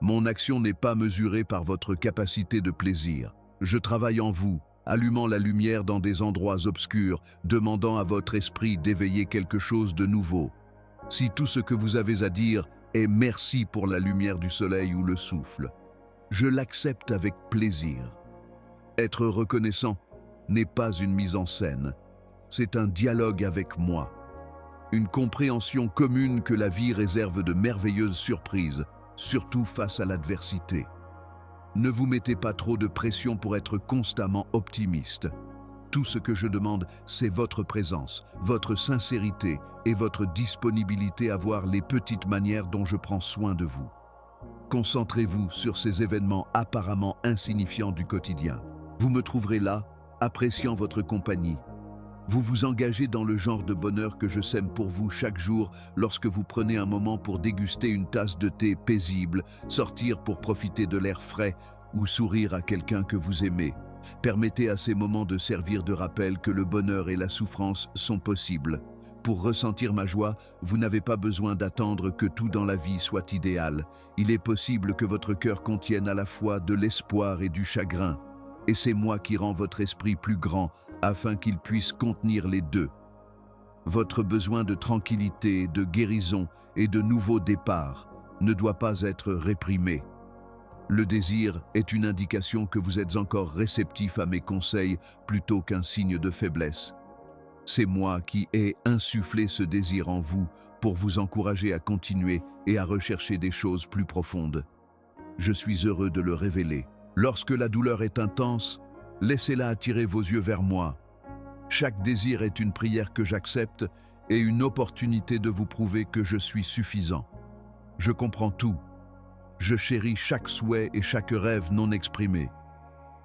Mon action n'est pas mesurée par votre capacité de plaisir. Je travaille en vous, allumant la lumière dans des endroits obscurs, demandant à votre esprit d'éveiller quelque chose de nouveau. Si tout ce que vous avez à dire est merci pour la lumière du soleil ou le souffle, je l'accepte avec plaisir. Être reconnaissant n'est pas une mise en scène, c'est un dialogue avec moi. Une compréhension commune que la vie réserve de merveilleuses surprises, surtout face à l'adversité. Ne vous mettez pas trop de pression pour être constamment optimiste. Tout ce que je demande, c'est votre présence, votre sincérité et votre disponibilité à voir les petites manières dont je prends soin de vous. Concentrez-vous sur ces événements apparemment insignifiants du quotidien. Vous me trouverez là, appréciant votre compagnie. Vous vous engagez dans le genre de bonheur que je sème pour vous chaque jour lorsque vous prenez un moment pour déguster une tasse de thé paisible, sortir pour profiter de l'air frais ou sourire à quelqu'un que vous aimez. Permettez à ces moments de servir de rappel que le bonheur et la souffrance sont possibles. Pour ressentir ma joie, vous n'avez pas besoin d'attendre que tout dans la vie soit idéal. Il est possible que votre cœur contienne à la fois de l'espoir et du chagrin. Et c'est moi qui rends votre esprit plus grand afin qu'il puisse contenir les deux. Votre besoin de tranquillité, de guérison et de nouveau départ ne doit pas être réprimé. Le désir est une indication que vous êtes encore réceptif à mes conseils plutôt qu'un signe de faiblesse. C'est moi qui ai insufflé ce désir en vous pour vous encourager à continuer et à rechercher des choses plus profondes. Je suis heureux de le révéler. Lorsque la douleur est intense, laissez-la attirer vos yeux vers moi. Chaque désir est une prière que j'accepte et une opportunité de vous prouver que je suis suffisant. Je comprends tout. Je chéris chaque souhait et chaque rêve non exprimé.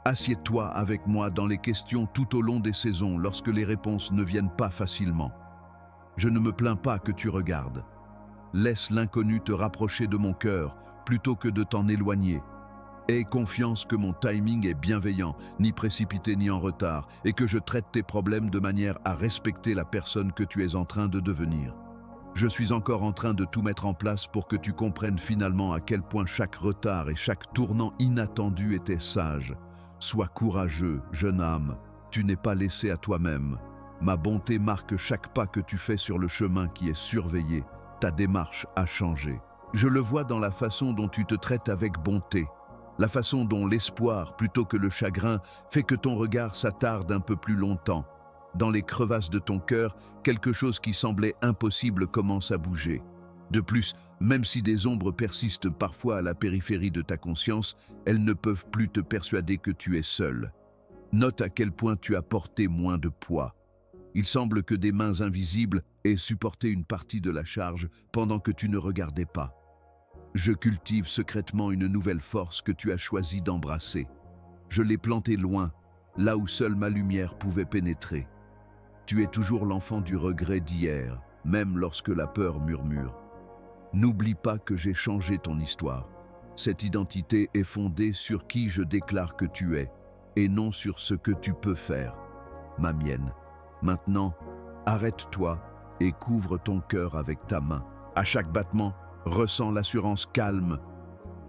Assieds-toi avec moi dans les questions tout au long des saisons lorsque les réponses ne viennent pas facilement. Je ne me plains pas que tu regardes. Laisse l'inconnu te rapprocher de mon cœur plutôt que de t'en éloigner. Aie confiance que mon timing est bienveillant, ni précipité ni en retard, et que je traite tes problèmes de manière à respecter la personne que tu es en train de devenir. Je suis encore en train de tout mettre en place pour que tu comprennes finalement à quel point chaque retard et chaque tournant inattendu était sage. Sois courageux, jeune âme, tu n'es pas laissé à toi-même. Ma bonté marque chaque pas que tu fais sur le chemin qui est surveillé. Ta démarche a changé. Je le vois dans la façon dont tu te traites avec bonté. La façon dont l'espoir, plutôt que le chagrin, fait que ton regard s'attarde un peu plus longtemps. Dans les crevasses de ton cœur, quelque chose qui semblait impossible commence à bouger. De plus, même si des ombres persistent parfois à la périphérie de ta conscience, elles ne peuvent plus te persuader que tu es seul. Note à quel point tu as porté moins de poids. Il semble que des mains invisibles aient supporté une partie de la charge pendant que tu ne regardais pas. Je cultive secrètement une nouvelle force que tu as choisi d'embrasser. Je l'ai plantée loin, là où seule ma lumière pouvait pénétrer. Tu es toujours l'enfant du regret d'hier, même lorsque la peur murmure. N'oublie pas que j'ai changé ton histoire. Cette identité est fondée sur qui je déclare que tu es, et non sur ce que tu peux faire, ma mienne. Maintenant, arrête-toi et couvre ton cœur avec ta main. À chaque battement, ressens l'assurance calme.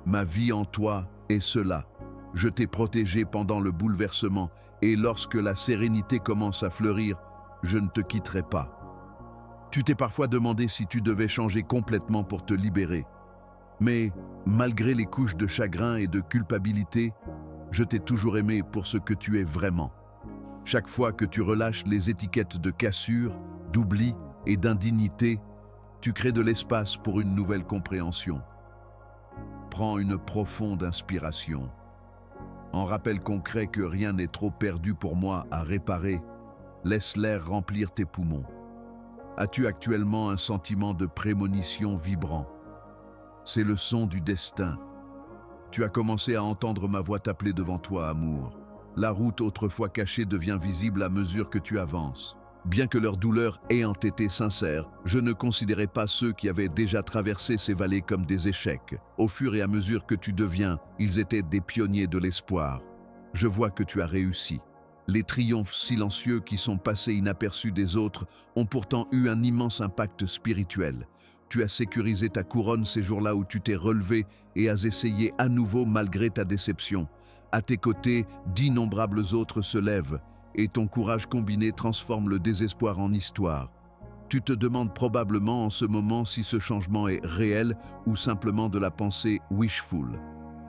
Ma vie en toi est cela. Je t'ai protégé pendant le bouleversement et lorsque la sérénité commence à fleurir, je ne te quitterai pas. Tu t'es parfois demandé si tu devais changer complètement pour te libérer. Mais malgré les couches de chagrin et de culpabilité, je t'ai toujours aimé pour ce que tu es vraiment. Chaque fois que tu relâches les étiquettes de cassure, d'oubli et d'indignité, tu crées de l'espace pour une nouvelle compréhension. Prends une profonde inspiration. En rappel concret que rien n'est trop perdu pour moi à réparer, laisse l'air remplir tes poumons. As-tu actuellement un sentiment de prémonition vibrant? C'est le son du destin. Tu as commencé à entendre ma voix t'appeler devant toi, amour. La route autrefois cachée devient visible à mesure que tu avances. Bien que leur douleur ayant été sincère, je ne considérais pas ceux qui avaient déjà traversé ces vallées comme des échecs. Au fur et à mesure que tu deviens, ils étaient des pionniers de l'espoir. Je vois que tu as réussi. Les triomphes silencieux qui sont passés inaperçus des autres ont pourtant eu un immense impact spirituel. Tu as sécurisé ta couronne ces jours-là où tu t'es relevé et as essayé à nouveau malgré ta déception. À tes côtés, d'innombrables autres se lèvent et ton courage combiné transforme le désespoir en histoire. Tu te demandes probablement en ce moment si ce changement est réel ou simplement de la pensée wishful.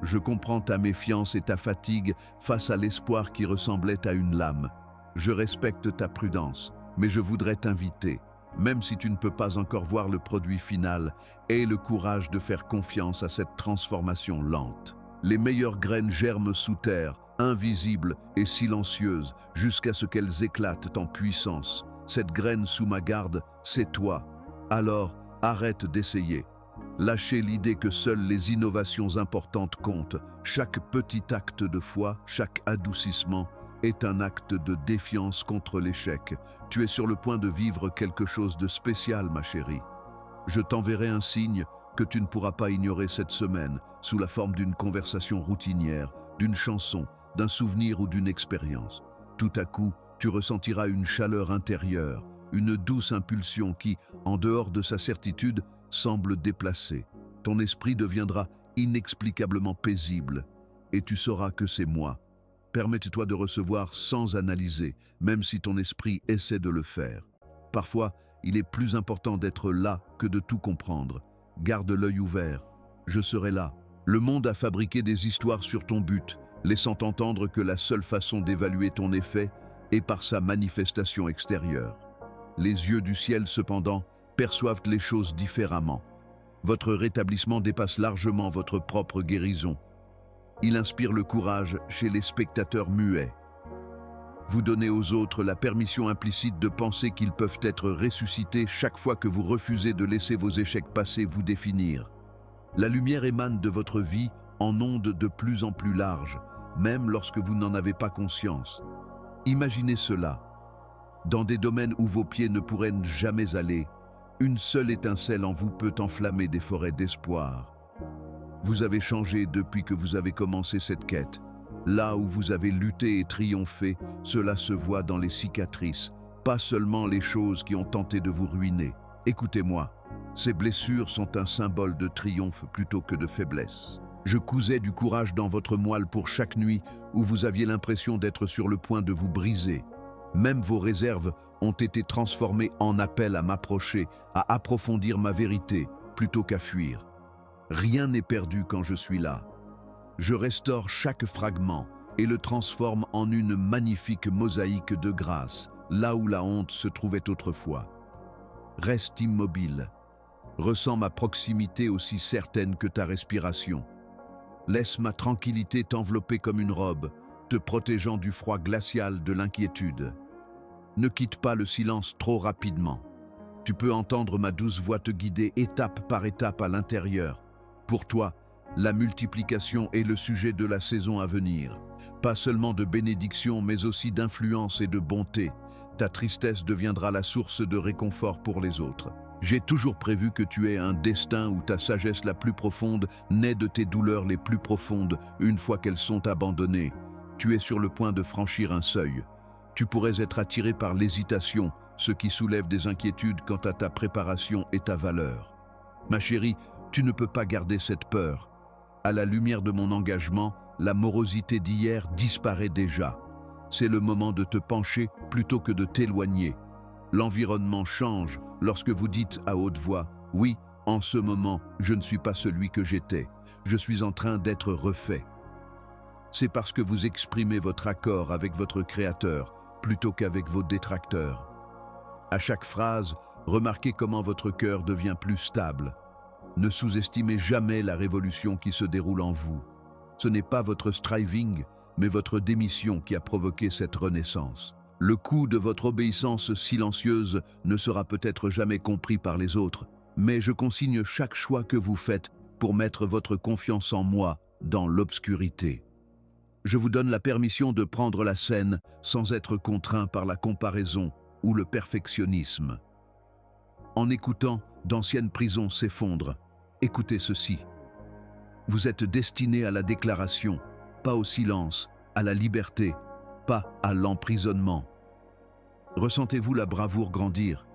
Je comprends ta méfiance et ta fatigue face à l'espoir qui ressemblait à une lame. Je respecte ta prudence, mais je voudrais t'inviter, même si tu ne peux pas encore voir le produit final, aie le courage de faire confiance à cette transformation lente. Les meilleures graines germent sous terre, invisibles et silencieuses, jusqu'à ce qu'elles éclatent en puissance. Cette graine sous ma garde, c'est toi. Alors, arrête d'essayer. Lâchez l'idée que seules les innovations importantes comptent. Chaque petit acte de foi, chaque adoucissement, est un acte de défiance contre l'échec. Tu es sur le point de vivre quelque chose de spécial, ma chérie. Je t'enverrai un signe que tu ne pourras pas ignorer cette semaine, sous la forme d'une conversation routinière, d'une chanson, d'un souvenir ou d'une expérience. Tout à coup, tu ressentiras une chaleur intérieure, une douce impulsion qui, en dehors de sa certitude, semble déplacée. Ton esprit deviendra inexplicablement paisible, et tu sauras que c'est moi. Permets-toi de recevoir sans analyser, même si ton esprit essaie de le faire. Parfois, il est plus important d'être là que de tout comprendre. Garde l'œil ouvert. Je serai là. Le monde a fabriqué des histoires sur ton but, laissant entendre que la seule façon d'évaluer ton effet est par sa manifestation extérieure. Les yeux du ciel, cependant, perçoivent les choses différemment. Votre rétablissement dépasse largement votre propre guérison. Il inspire le courage chez les spectateurs muets. Vous donnez aux autres la permission implicite de penser qu'ils peuvent être ressuscités chaque fois que vous refusez de laisser vos échecs passés vous définir. La lumière émane de votre vie en ondes de plus en plus larges, même lorsque vous n'en avez pas conscience. Imaginez cela. Dans des domaines où vos pieds ne pourraient jamais aller, une seule étincelle en vous peut enflammer des forêts d'espoir. Vous avez changé depuis que vous avez commencé cette quête. Là où vous avez lutté et triomphé, cela se voit dans les cicatrices, pas seulement les choses qui ont tenté de vous ruiner. Écoutez-moi, ces blessures sont un symbole de triomphe plutôt que de faiblesse. Je cousais du courage dans votre moelle pour chaque nuit où vous aviez l'impression d'être sur le point de vous briser. Même vos réserves ont été transformées en appel à m'approcher, à approfondir ma vérité, plutôt qu'à fuir. Rien n'est perdu quand je suis là. Je restaure chaque fragment et le transforme en une magnifique mosaïque de grâce, là où la honte se trouvait autrefois. Reste immobile. Ressens ma proximité aussi certaine que ta respiration. Laisse ma tranquillité t'envelopper comme une robe, te protégeant du froid glacial de l'inquiétude. Ne quitte pas le silence trop rapidement. Tu peux entendre ma douce voix te guider étape par étape à l'intérieur. Pour toi, la multiplication est le sujet de la saison à venir. Pas seulement de bénédiction, mais aussi d'influence et de bonté. Ta tristesse deviendra la source de réconfort pour les autres. J'ai toujours prévu que tu aies un destin où ta sagesse la plus profonde naît de tes douleurs les plus profondes une fois qu'elles sont abandonnées. Tu es sur le point de franchir un seuil. Tu pourrais être attiré par l'hésitation, ce qui soulève des inquiétudes quant à ta préparation et ta valeur. Ma chérie, tu ne peux pas garder cette peur. À la lumière de mon engagement, la morosité d'hier disparaît déjà. C'est le moment de te pencher plutôt que de t'éloigner. L'environnement change lorsque vous dites à haute voix « Oui, en ce moment, je ne suis pas celui que j'étais. Je suis en train d'être refait. » C'est parce que vous exprimez votre accord avec votre Créateur plutôt qu'avec vos détracteurs. À chaque phrase, remarquez comment votre cœur devient plus stable. Ne sous-estimez jamais la révolution qui se déroule en vous. Ce n'est pas votre striving, mais votre démission qui a provoqué cette renaissance. Le coût de votre obéissance silencieuse ne sera peut-être jamais compris par les autres, mais je consigne chaque choix que vous faites pour mettre votre confiance en moi dans l'obscurité. Je vous donne la permission de prendre la scène sans être contraint par la comparaison ou le perfectionnisme. En écoutant, d'anciennes prisons s'effondrent. Écoutez ceci. Vous êtes destiné à la déclaration, pas au silence, à la liberté, pas à l'emprisonnement. Ressentez-vous la bravoure grandir?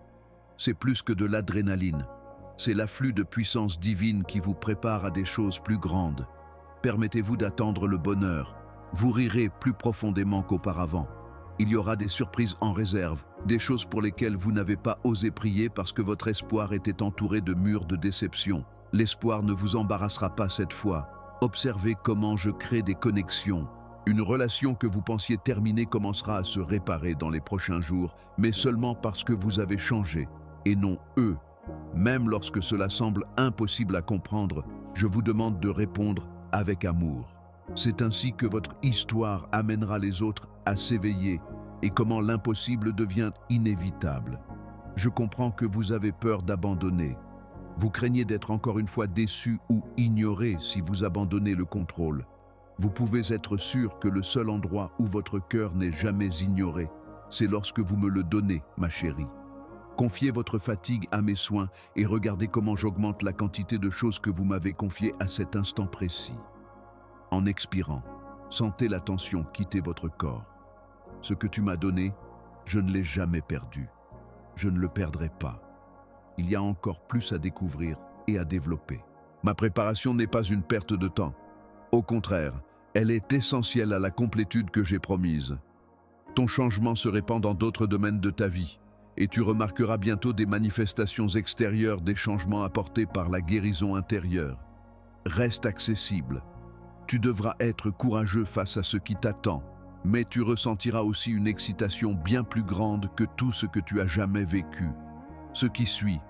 C'est plus que de l'adrénaline. C'est l'afflux de puissance divine qui vous prépare à des choses plus grandes. Permettez-vous d'attendre le bonheur. Vous rirez plus profondément qu'auparavant. Il y aura des surprises en réserve, des choses pour lesquelles vous n'avez pas osé prier parce que votre espoir était entouré de murs de déception. L'espoir ne vous embarrassera pas cette fois. Observez comment je crée des connexions. Une relation que vous pensiez terminée commencera à se réparer dans les prochains jours, mais seulement parce que vous avez changé, et non eux. Même lorsque cela semble impossible à comprendre, je vous demande de répondre avec amour. C'est ainsi que votre histoire amènera les autres à s'éveiller et comment l'impossible devient inévitable. Je comprends que vous avez peur d'abandonner. Vous craignez d'être encore une fois déçu ou ignoré si vous abandonnez le contrôle. Vous pouvez être sûr que le seul endroit où votre cœur n'est jamais ignoré, c'est lorsque vous me le donnez, ma chérie. Confiez votre fatigue à mes soins et regardez comment j'augmente la quantité de choses que vous m'avez confiées à cet instant précis. En expirant, sentez la tension quitter votre corps. Ce que tu m'as donné, je ne l'ai jamais perdu. Je ne le perdrai pas. Il y a encore plus à découvrir et à développer. Ma préparation n'est pas une perte de temps. Au contraire, elle est essentielle à la complétude que j'ai promise. Ton changement se répand dans d'autres domaines de ta vie, et tu remarqueras bientôt des manifestations extérieures des changements apportés par la guérison intérieure. Reste accessible. Tu devras être courageux face à ce qui t'attend, mais tu ressentiras aussi une excitation bien plus grande que tout ce que tu as jamais vécu. Ce qui suit,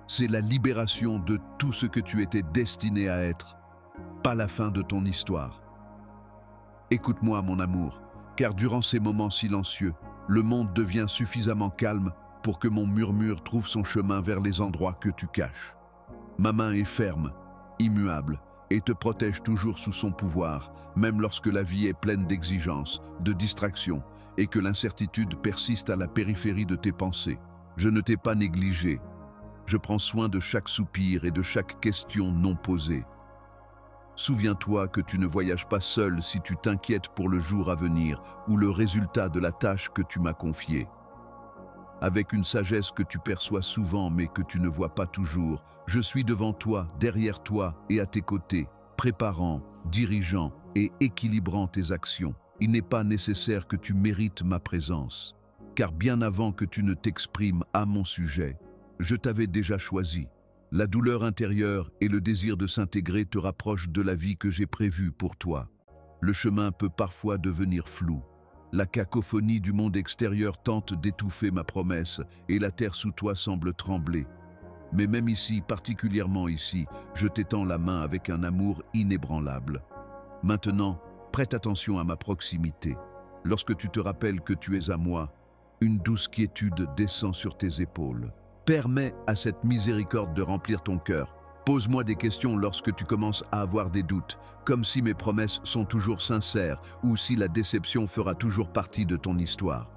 c'est la libération de tout ce que tu étais destiné à être, pas la fin de ton histoire. Écoute-moi, mon amour, car durant ces moments silencieux, le monde devient suffisamment calme pour que mon murmure trouve son chemin vers les endroits que tu caches. Ma main est ferme, immuable, et te protège toujours sous son pouvoir, même lorsque la vie est pleine d'exigences, de distractions, et que l'incertitude persiste à la périphérie de tes pensées. Je ne t'ai pas négligé. Je prends soin de chaque soupir et de chaque question non posée. Souviens-toi que tu ne voyages pas seul si tu t'inquiètes pour le jour à venir ou le résultat de la tâche que tu m'as confiée. Avec une sagesse que tu perçois souvent mais que tu ne vois pas toujours, je suis devant toi, derrière toi et à tes côtés, préparant, dirigeant et équilibrant tes actions. Il n'est pas nécessaire que tu mérites ma présence, car bien avant que tu ne t'exprimes à mon sujet, je t'avais déjà choisi. La douleur intérieure et le désir de s'intégrer te rapprochent de la vie que j'ai prévue pour toi. Le chemin peut parfois devenir flou. La cacophonie du monde extérieur tente d'étouffer ma promesse et la terre sous toi semble trembler. Mais même ici, particulièrement ici, je t'étends la main avec un amour inébranlable. Maintenant, prête attention à ma proximité. Lorsque tu te rappelles que tu es à moi, une douce quiétude descend sur tes épaules. Permets à cette miséricorde de remplir ton cœur. Pose-moi des questions lorsque tu commences à avoir des doutes, comme si mes promesses sont toujours sincères ou si la déception fera toujours partie de ton histoire.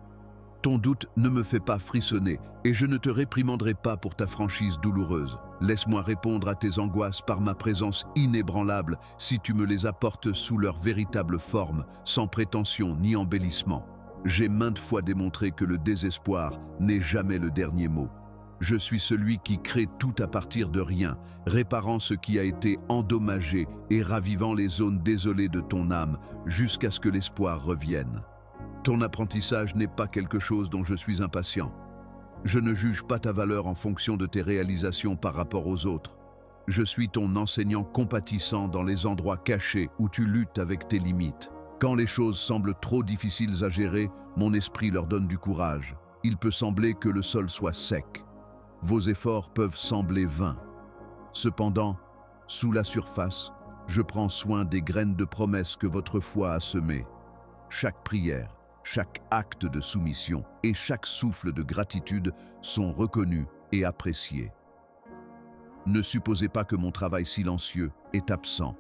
Ton doute ne me fait pas frissonner et je ne te réprimanderai pas pour ta franchise douloureuse. Laisse-moi répondre à tes angoisses par ma présence inébranlable si tu me les apportes sous leur véritable forme, sans prétention ni embellissement. J'ai maintes fois démontré que le désespoir n'est jamais le dernier mot. Je suis celui qui crée tout à partir de rien, réparant ce qui a été endommagé et ravivant les zones désolées de ton âme jusqu'à ce que l'espoir revienne. Ton apprentissage n'est pas quelque chose dont je suis impatient. Je ne juge pas ta valeur en fonction de tes réalisations par rapport aux autres. Je suis ton enseignant compatissant dans les endroits cachés où tu luttes avec tes limites. Quand les choses semblent trop difficiles à gérer, mon esprit leur donne du courage. Il peut sembler que le sol soit sec. Vos efforts peuvent sembler vains. Cependant, sous la surface, je prends soin des graines de promesses que votre foi a semées. Chaque prière, chaque acte de soumission et chaque souffle de gratitude sont reconnus et appréciés. Ne supposez pas que mon travail silencieux est absent.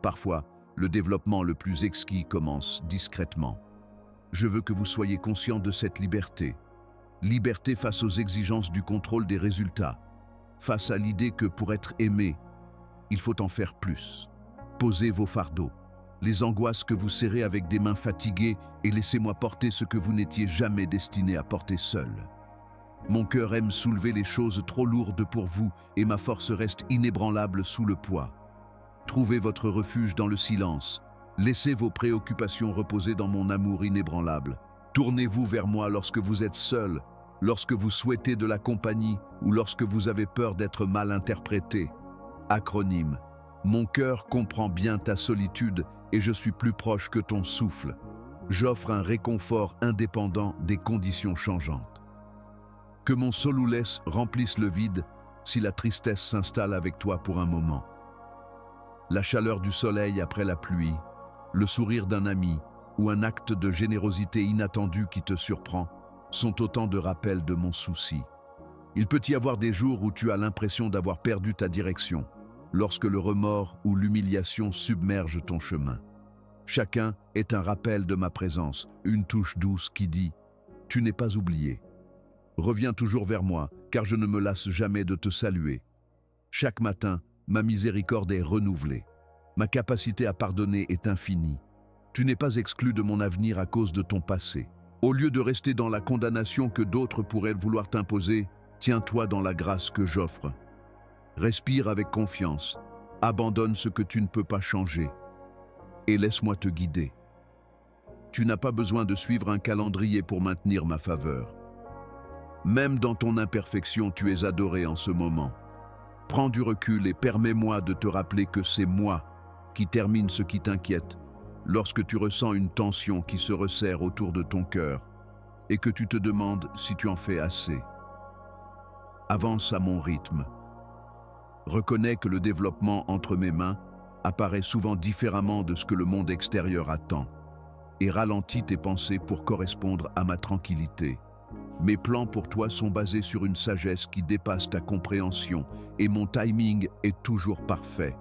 Parfois, le développement le plus exquis commence discrètement. Je veux que vous soyez conscient de cette liberté. Liberté face aux exigences du contrôle des résultats, face à l'idée que pour être aimé, il faut en faire plus. Posez vos fardeaux, les angoisses que vous serrez avec des mains fatiguées et laissez-moi porter ce que vous n'étiez jamais destiné à porter seul. Mon cœur aime soulever les choses trop lourdes pour vous et ma force reste inébranlable sous le poids. Trouvez votre refuge dans le silence. Laissez vos préoccupations reposer dans mon amour inébranlable. Tournez-vous vers moi lorsque vous êtes seul, lorsque vous souhaitez de la compagnie ou lorsque vous avez peur d'être mal interprété. Acronyme. Mon cœur comprend bien ta solitude et je suis plus proche que ton souffle. J'offre un réconfort indépendant des conditions changeantes. Que mon solulès remplisse le vide si la tristesse s'installe avec toi pour un moment. La chaleur du soleil après la pluie, le sourire d'un ami ou un acte de générosité inattendu qui te surprend sont autant de rappels de mon souci. Il peut y avoir des jours où tu as l'impression d'avoir perdu ta direction, lorsque le remords ou l'humiliation submergent ton chemin. Chacun est un rappel de ma présence, une touche douce qui dit « Tu n'es pas oublié ». Reviens toujours vers moi, car je ne me lasse jamais de te saluer. Chaque matin, ma miséricorde est renouvelée. Ma capacité à pardonner est infinie. Tu n'es pas exclu de mon avenir à cause de ton passé. Au lieu de rester dans la condamnation que d'autres pourraient vouloir t'imposer, tiens-toi dans la grâce que j'offre. Respire avec confiance, abandonne ce que tu ne peux pas changer et laisse-moi te guider. Tu n'as pas besoin de suivre un calendrier pour maintenir ma faveur. Même dans ton imperfection, tu es adoré en ce moment. Prends du recul et permets-moi de te rappeler que c'est moi qui termine ce qui t'inquiète lorsque tu ressens une tension qui se resserre autour de ton cœur et que tu te demandes si tu en fais assez. Avance à mon rythme. Reconnais que le développement entre mes mains apparaît souvent différemment de ce que le monde extérieur attend et ralentis tes pensées pour correspondre à ma tranquillité. Mes plans pour toi sont basés sur une sagesse qui dépasse ta compréhension et mon timing est toujours parfait.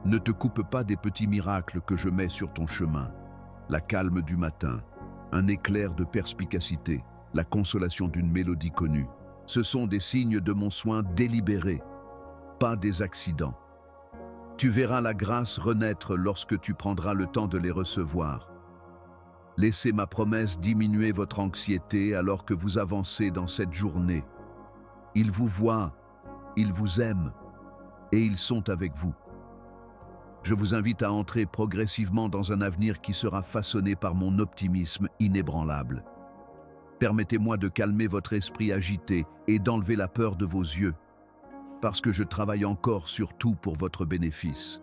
Ne te coupe pas des petits miracles que je mets sur ton chemin. La calme du matin, un éclair de perspicacité, la consolation d'une mélodie connue. Ce sont des signes de mon soin délibéré, pas des accidents. Tu verras la grâce renaître lorsque tu prendras le temps de les recevoir. Laissez ma promesse diminuer votre anxiété alors que vous avancez dans cette journée. Ils vous voient, ils vous aiment et ils sont avec vous. Je vous invite à entrer progressivement dans un avenir qui sera façonné par mon optimisme inébranlable. Permettez-moi de calmer votre esprit agité et d'enlever la peur de vos yeux, parce que je travaille encore sur tout pour votre bénéfice.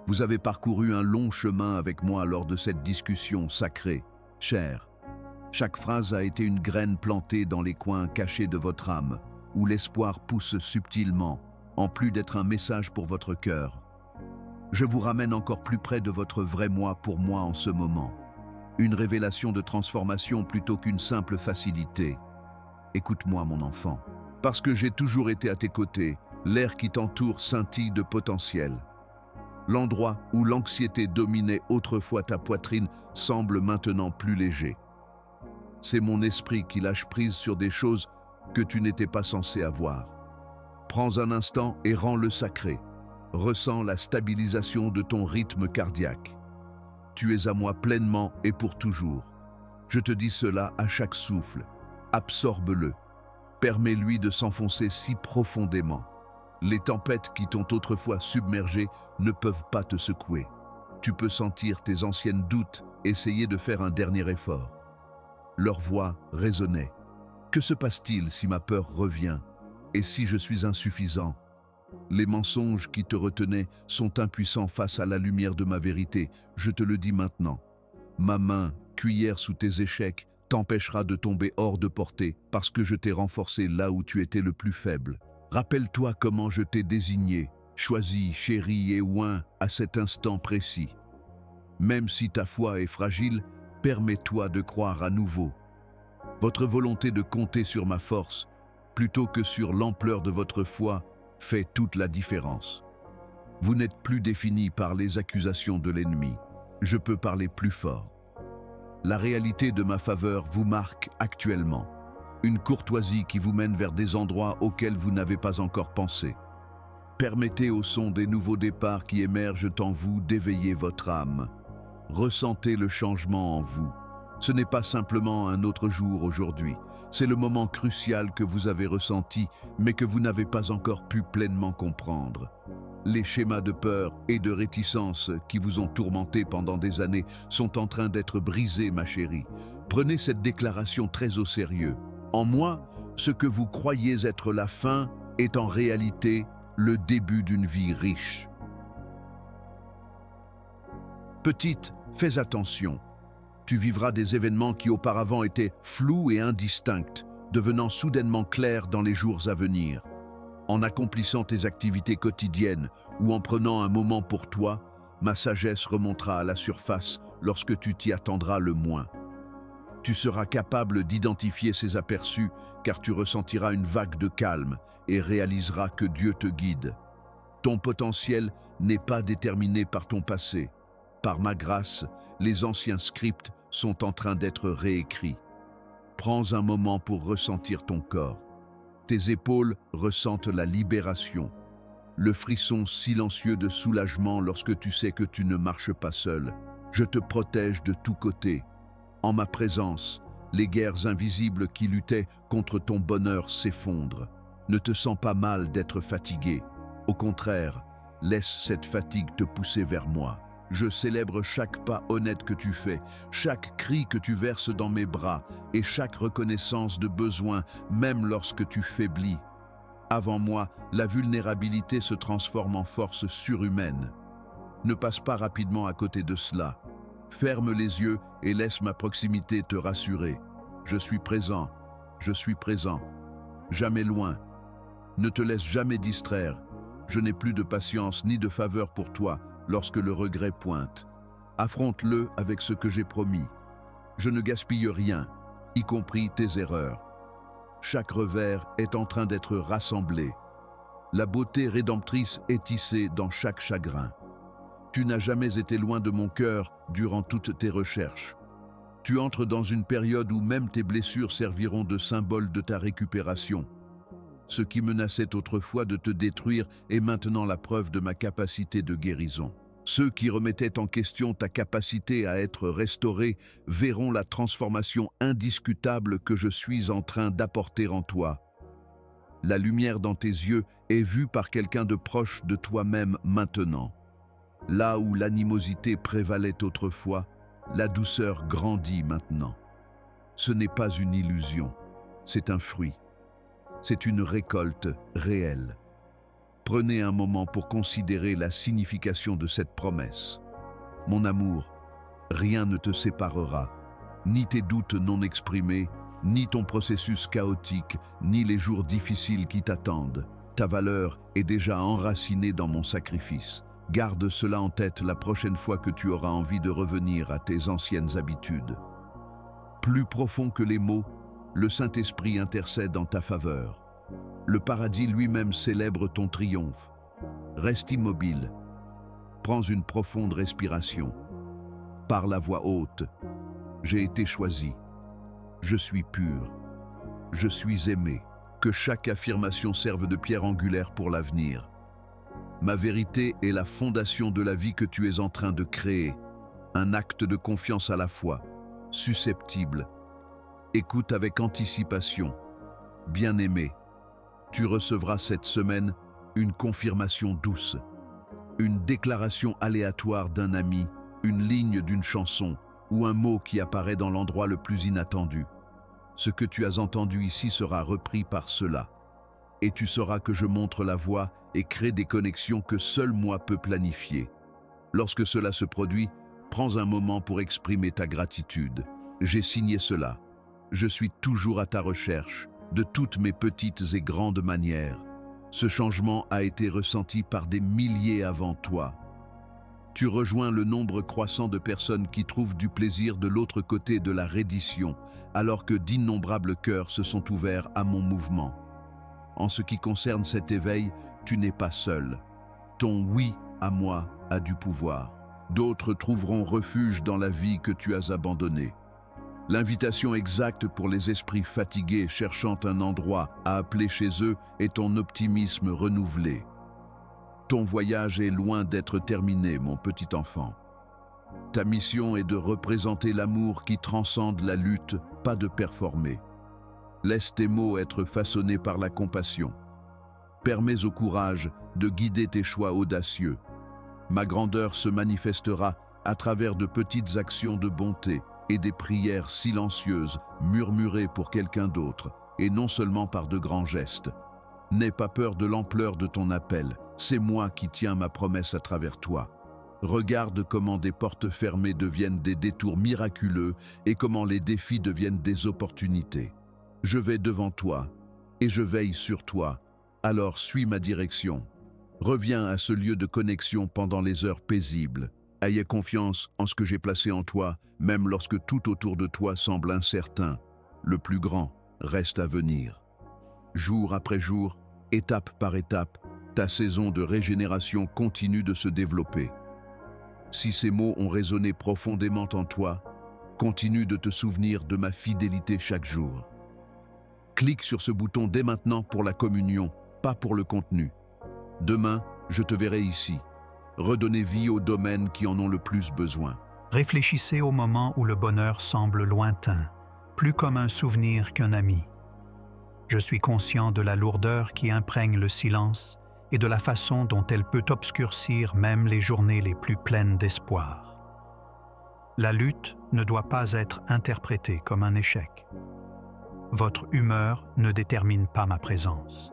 Vous avez parcouru un long chemin avec moi lors de cette discussion sacrée, chère. Chaque phrase a été une graine plantée dans les coins cachés de votre âme, où l'espoir pousse subtilement, en plus d'être un message pour votre cœur. Je vous ramène encore plus près de votre vrai moi pour moi en ce moment. Une révélation de transformation plutôt qu'une simple facilité. Écoute-moi, mon enfant. Parce que j'ai toujours été à tes côtés, l'air qui t'entoure scintille de potentiel. L'endroit où l'anxiété dominait autrefois ta poitrine semble maintenant plus léger. C'est mon esprit qui lâche prise sur des choses que tu n'étais pas censé avoir. Prends un instant et rends-le sacré. Ressens la stabilisation de ton rythme cardiaque. Tu es à moi pleinement et pour toujours. Je te dis cela à chaque souffle. Absorbe-le. Permets-lui de s'enfoncer si profondément. Les tempêtes qui t'ont autrefois submergé ne peuvent pas te secouer. Tu peux sentir tes anciennes doutes essayer de faire un dernier effort. Leur voix résonnait. Que se passe-t-il si ma peur revient? Et si je suis insuffisant? Les mensonges qui te retenaient sont impuissants face à la lumière de ma vérité. Je te le dis maintenant. Ma main, cuillère sous tes échecs, t'empêchera de tomber hors de portée parce que je t'ai renforcé là où tu étais le plus faible. Rappelle-toi comment je t'ai désigné, choisi, chéri et oint à cet instant précis. Même si ta foi est fragile, permets-toi de croire à nouveau. Votre volonté de compter sur ma force, plutôt que sur l'ampleur de votre foi, fait toute la différence. Vous n'êtes plus défini par les accusations de l'ennemi. Je peux parler plus fort. La réalité de ma faveur vous marque actuellement. Une courtoisie qui vous mène vers des endroits auxquels vous n'avez pas encore pensé. Permettez au son des nouveaux départs qui émergent en vous d'éveiller votre âme. Ressentez le changement en vous. Ce n'est pas simplement un autre jour aujourd'hui, c'est le moment crucial que vous avez ressenti, mais que vous n'avez pas encore pu pleinement comprendre. Les schémas de peur et de réticence qui vous ont tourmenté pendant des années sont en train d'être brisés, ma chérie. Prenez cette déclaration très au sérieux. En moi, ce que vous croyez être la fin est en réalité le début d'une vie riche. Petite, fais attention. Tu vivras des événements qui auparavant étaient flous et indistincts, devenant soudainement clairs dans les jours à venir. En accomplissant tes activités quotidiennes ou en prenant un moment pour toi, ma sagesse remontera à la surface lorsque tu t'y attendras le moins. Tu seras capable d'identifier ces aperçus car tu ressentiras une vague de calme et réaliseras que Dieu te guide. Ton potentiel n'est pas déterminé par ton passé. Par ma grâce, les anciens scripts sont en train d'être réécrits. Prends un moment pour ressentir ton corps. Tes épaules ressentent la libération, le frisson silencieux de soulagement lorsque tu sais que tu ne marches pas seul. Je te protège de tous côtés. En ma présence, les guerres invisibles qui luttaient contre ton bonheur s'effondrent. Ne te sens pas mal d'être fatigué. Au contraire, laisse cette fatigue te pousser vers moi. Je célèbre chaque pas honnête que tu fais, chaque cri que tu verses dans mes bras et chaque reconnaissance de besoin, même lorsque tu faiblis. Avant moi, la vulnérabilité se transforme en force surhumaine. Ne passe pas rapidement à côté de cela. Ferme les yeux et laisse ma proximité te rassurer. Je suis présent, jamais loin. Ne te laisse jamais distraire. Je n'ai plus de patience ni de faveur pour toi lorsque le regret pointe. Affronte-le avec ce que j'ai promis. Je ne gaspille rien, y compris tes erreurs. Chaque revers est en train d'être rassemblé. La beauté rédemptrice est tissée dans chaque chagrin. Tu n'as jamais été loin de mon cœur durant toutes tes recherches. Tu entres dans une période où même tes blessures serviront de symbole de ta récupération. Ce qui menaçait autrefois de te détruire est maintenant la preuve de ma capacité de guérison. Ceux qui remettaient en question ta capacité à être restauré verront la transformation indiscutable que je suis en train d'apporter en toi. La lumière dans tes yeux est vue par quelqu'un de proche de toi-même maintenant. Là où l'animosité prévalait autrefois, la douceur grandit maintenant. Ce n'est pas une illusion, c'est un fruit. C'est une récolte réelle. Prenez un moment pour considérer la signification de cette promesse. Mon amour, rien ne te séparera, ni tes doutes non exprimés, ni ton processus chaotique, ni les jours difficiles qui t'attendent. Ta valeur est déjà enracinée dans mon sacrifice. Garde cela en tête la prochaine fois que tu auras envie de revenir à tes anciennes habitudes. Plus profond que les mots, le Saint-Esprit intercède en ta faveur. Le paradis lui-même célèbre ton triomphe. Reste immobile. Prends une profonde respiration. Parle à voix haute. J'ai été choisi. Je suis pur. Je suis aimé. Que chaque affirmation serve de pierre angulaire pour l'avenir. Ma vérité est la fondation de la vie que tu es en train de créer. Un acte de confiance à la fois, susceptible. Écoute avec anticipation. Bien-aimé, tu recevras cette semaine une confirmation douce, une déclaration aléatoire d'un ami, une ligne d'une chanson ou un mot qui apparaît dans l'endroit le plus inattendu. Ce que tu as entendu ici sera repris par cela. Et tu sauras que je montre la voie et crée des connexions que seul moi peux planifier. Lorsque cela se produit, prends un moment pour exprimer ta gratitude. J'ai signé cela. Je suis toujours à ta recherche, de toutes mes petites et grandes manières. Ce changement a été ressenti par des milliers avant toi. Tu rejoins le nombre croissant de personnes qui trouvent du plaisir de l'autre côté de la reddition, alors que d'innombrables cœurs se sont ouverts à mon mouvement. En ce qui concerne cet éveil, tu n'es pas seul. Ton oui à moi a du pouvoir. D'autres trouveront refuge dans la vie que tu as abandonnée. L'invitation exacte pour les esprits fatigués cherchant un endroit à appeler chez eux est ton optimisme renouvelé. Ton voyage est loin d'être terminé, mon petit enfant. Ta mission est de représenter l'amour qui transcende la lutte, pas de performer. Laisse tes mots être façonnés par la compassion. Permets au courage de guider tes choix audacieux. Ma grandeur se manifestera à travers de petites actions de bonté et des prières silencieuses murmurées pour quelqu'un d'autre, et non seulement par de grands gestes. N'aie pas peur de l'ampleur de ton appel, c'est moi qui tiens ma promesse à travers toi. Regarde comment des portes fermées deviennent des détours miraculeux et comment les défis deviennent des opportunités. Je vais devant toi et je veille sur toi, alors suis ma direction. Reviens à ce lieu de connexion pendant les heures paisibles. Ayez confiance en ce que j'ai placé en toi, même lorsque tout autour de toi semble incertain. Le plus grand reste à venir. Jour après jour, étape par étape, ta saison de régénération continue de se développer. Si ces mots ont résonné profondément en toi, continue de te souvenir de ma fidélité chaque jour. Clique sur ce bouton dès maintenant pour la communion, pas pour le contenu. Demain, je te verrai ici. Redonnez vie aux domaines qui en ont le plus besoin. Réfléchissez au moment où le bonheur semble lointain, plus comme un souvenir qu'un ami. Je suis conscient de la lourdeur qui imprègne le silence et de la façon dont elle peut obscurcir même les journées les plus pleines d'espoir. La lutte ne doit pas être interprétée comme un échec. Votre humeur ne détermine pas ma présence.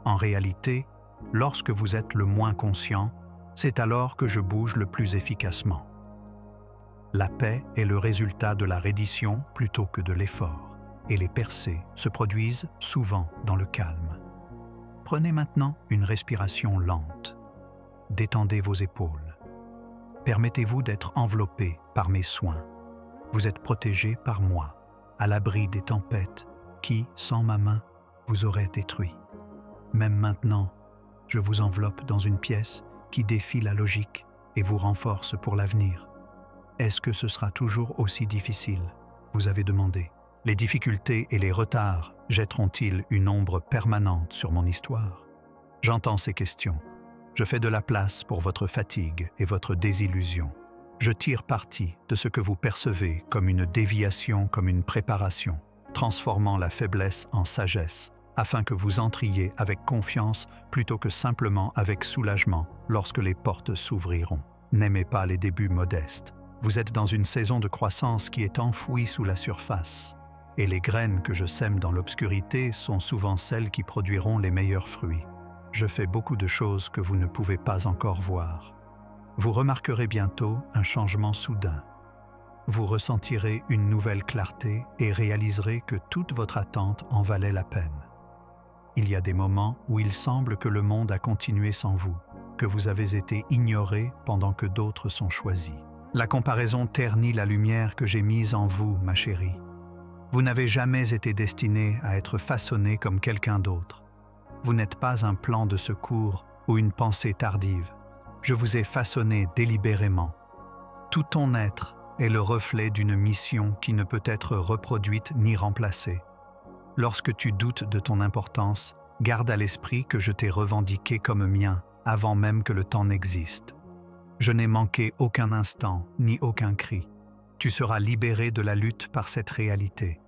En réalité, lorsque vous êtes le moins conscient, c'est alors que je bouge le plus efficacement. La paix est le résultat de la reddition plutôt que de l'effort, et les percées se produisent souvent dans le calme. Prenez maintenant une respiration lente. Détendez vos épaules. Permettez-vous d'être enveloppé par mes soins. Vous êtes protégé par moi, à l'abri des tempêtes qui, sans ma main, vous auraient détruit. Même maintenant, je vous enveloppe dans une pièce qui défie la logique et vous renforce pour l'avenir. Est-ce que ce sera toujours aussi difficile? Vous avez demandé. Les difficultés et les retards jetteront-ils une ombre permanente sur mon histoire? J'entends ces questions. Je fais de la place pour votre fatigue et votre désillusion. Je tire parti de ce que vous percevez comme une déviation, comme une préparation, transformant la faiblesse en sagesse, afin que vous entriez avec confiance plutôt que simplement avec soulagement lorsque les portes s'ouvriront. N'aimez pas les débuts modestes. Vous êtes dans une saison de croissance qui est enfouie sous la surface, et les graines que je sème dans l'obscurité sont souvent celles qui produiront les meilleurs fruits. Je fais beaucoup de choses que vous ne pouvez pas encore voir. Vous remarquerez bientôt un changement soudain. Vous ressentirez une nouvelle clarté et réaliserez que toute votre attente en valait la peine. Il y a des moments où il semble que le monde a continué sans vous, que vous avez été ignoré pendant que d'autres sont choisis. La comparaison ternit la lumière que j'ai mise en vous, ma chérie. Vous n'avez jamais été destiné à être façonné comme quelqu'un d'autre. Vous n'êtes pas un plan de secours ou une pensée tardive. Je vous ai façonné délibérément. Tout ton être est le reflet d'une mission qui ne peut être reproduite ni remplacée. Lorsque tu doutes de ton importance, garde à l'esprit que je t'ai revendiqué comme mien avant même que le temps n'existe. Je n'ai manqué aucun instant, ni aucun cri. Tu seras libéré de la lutte par cette réalité.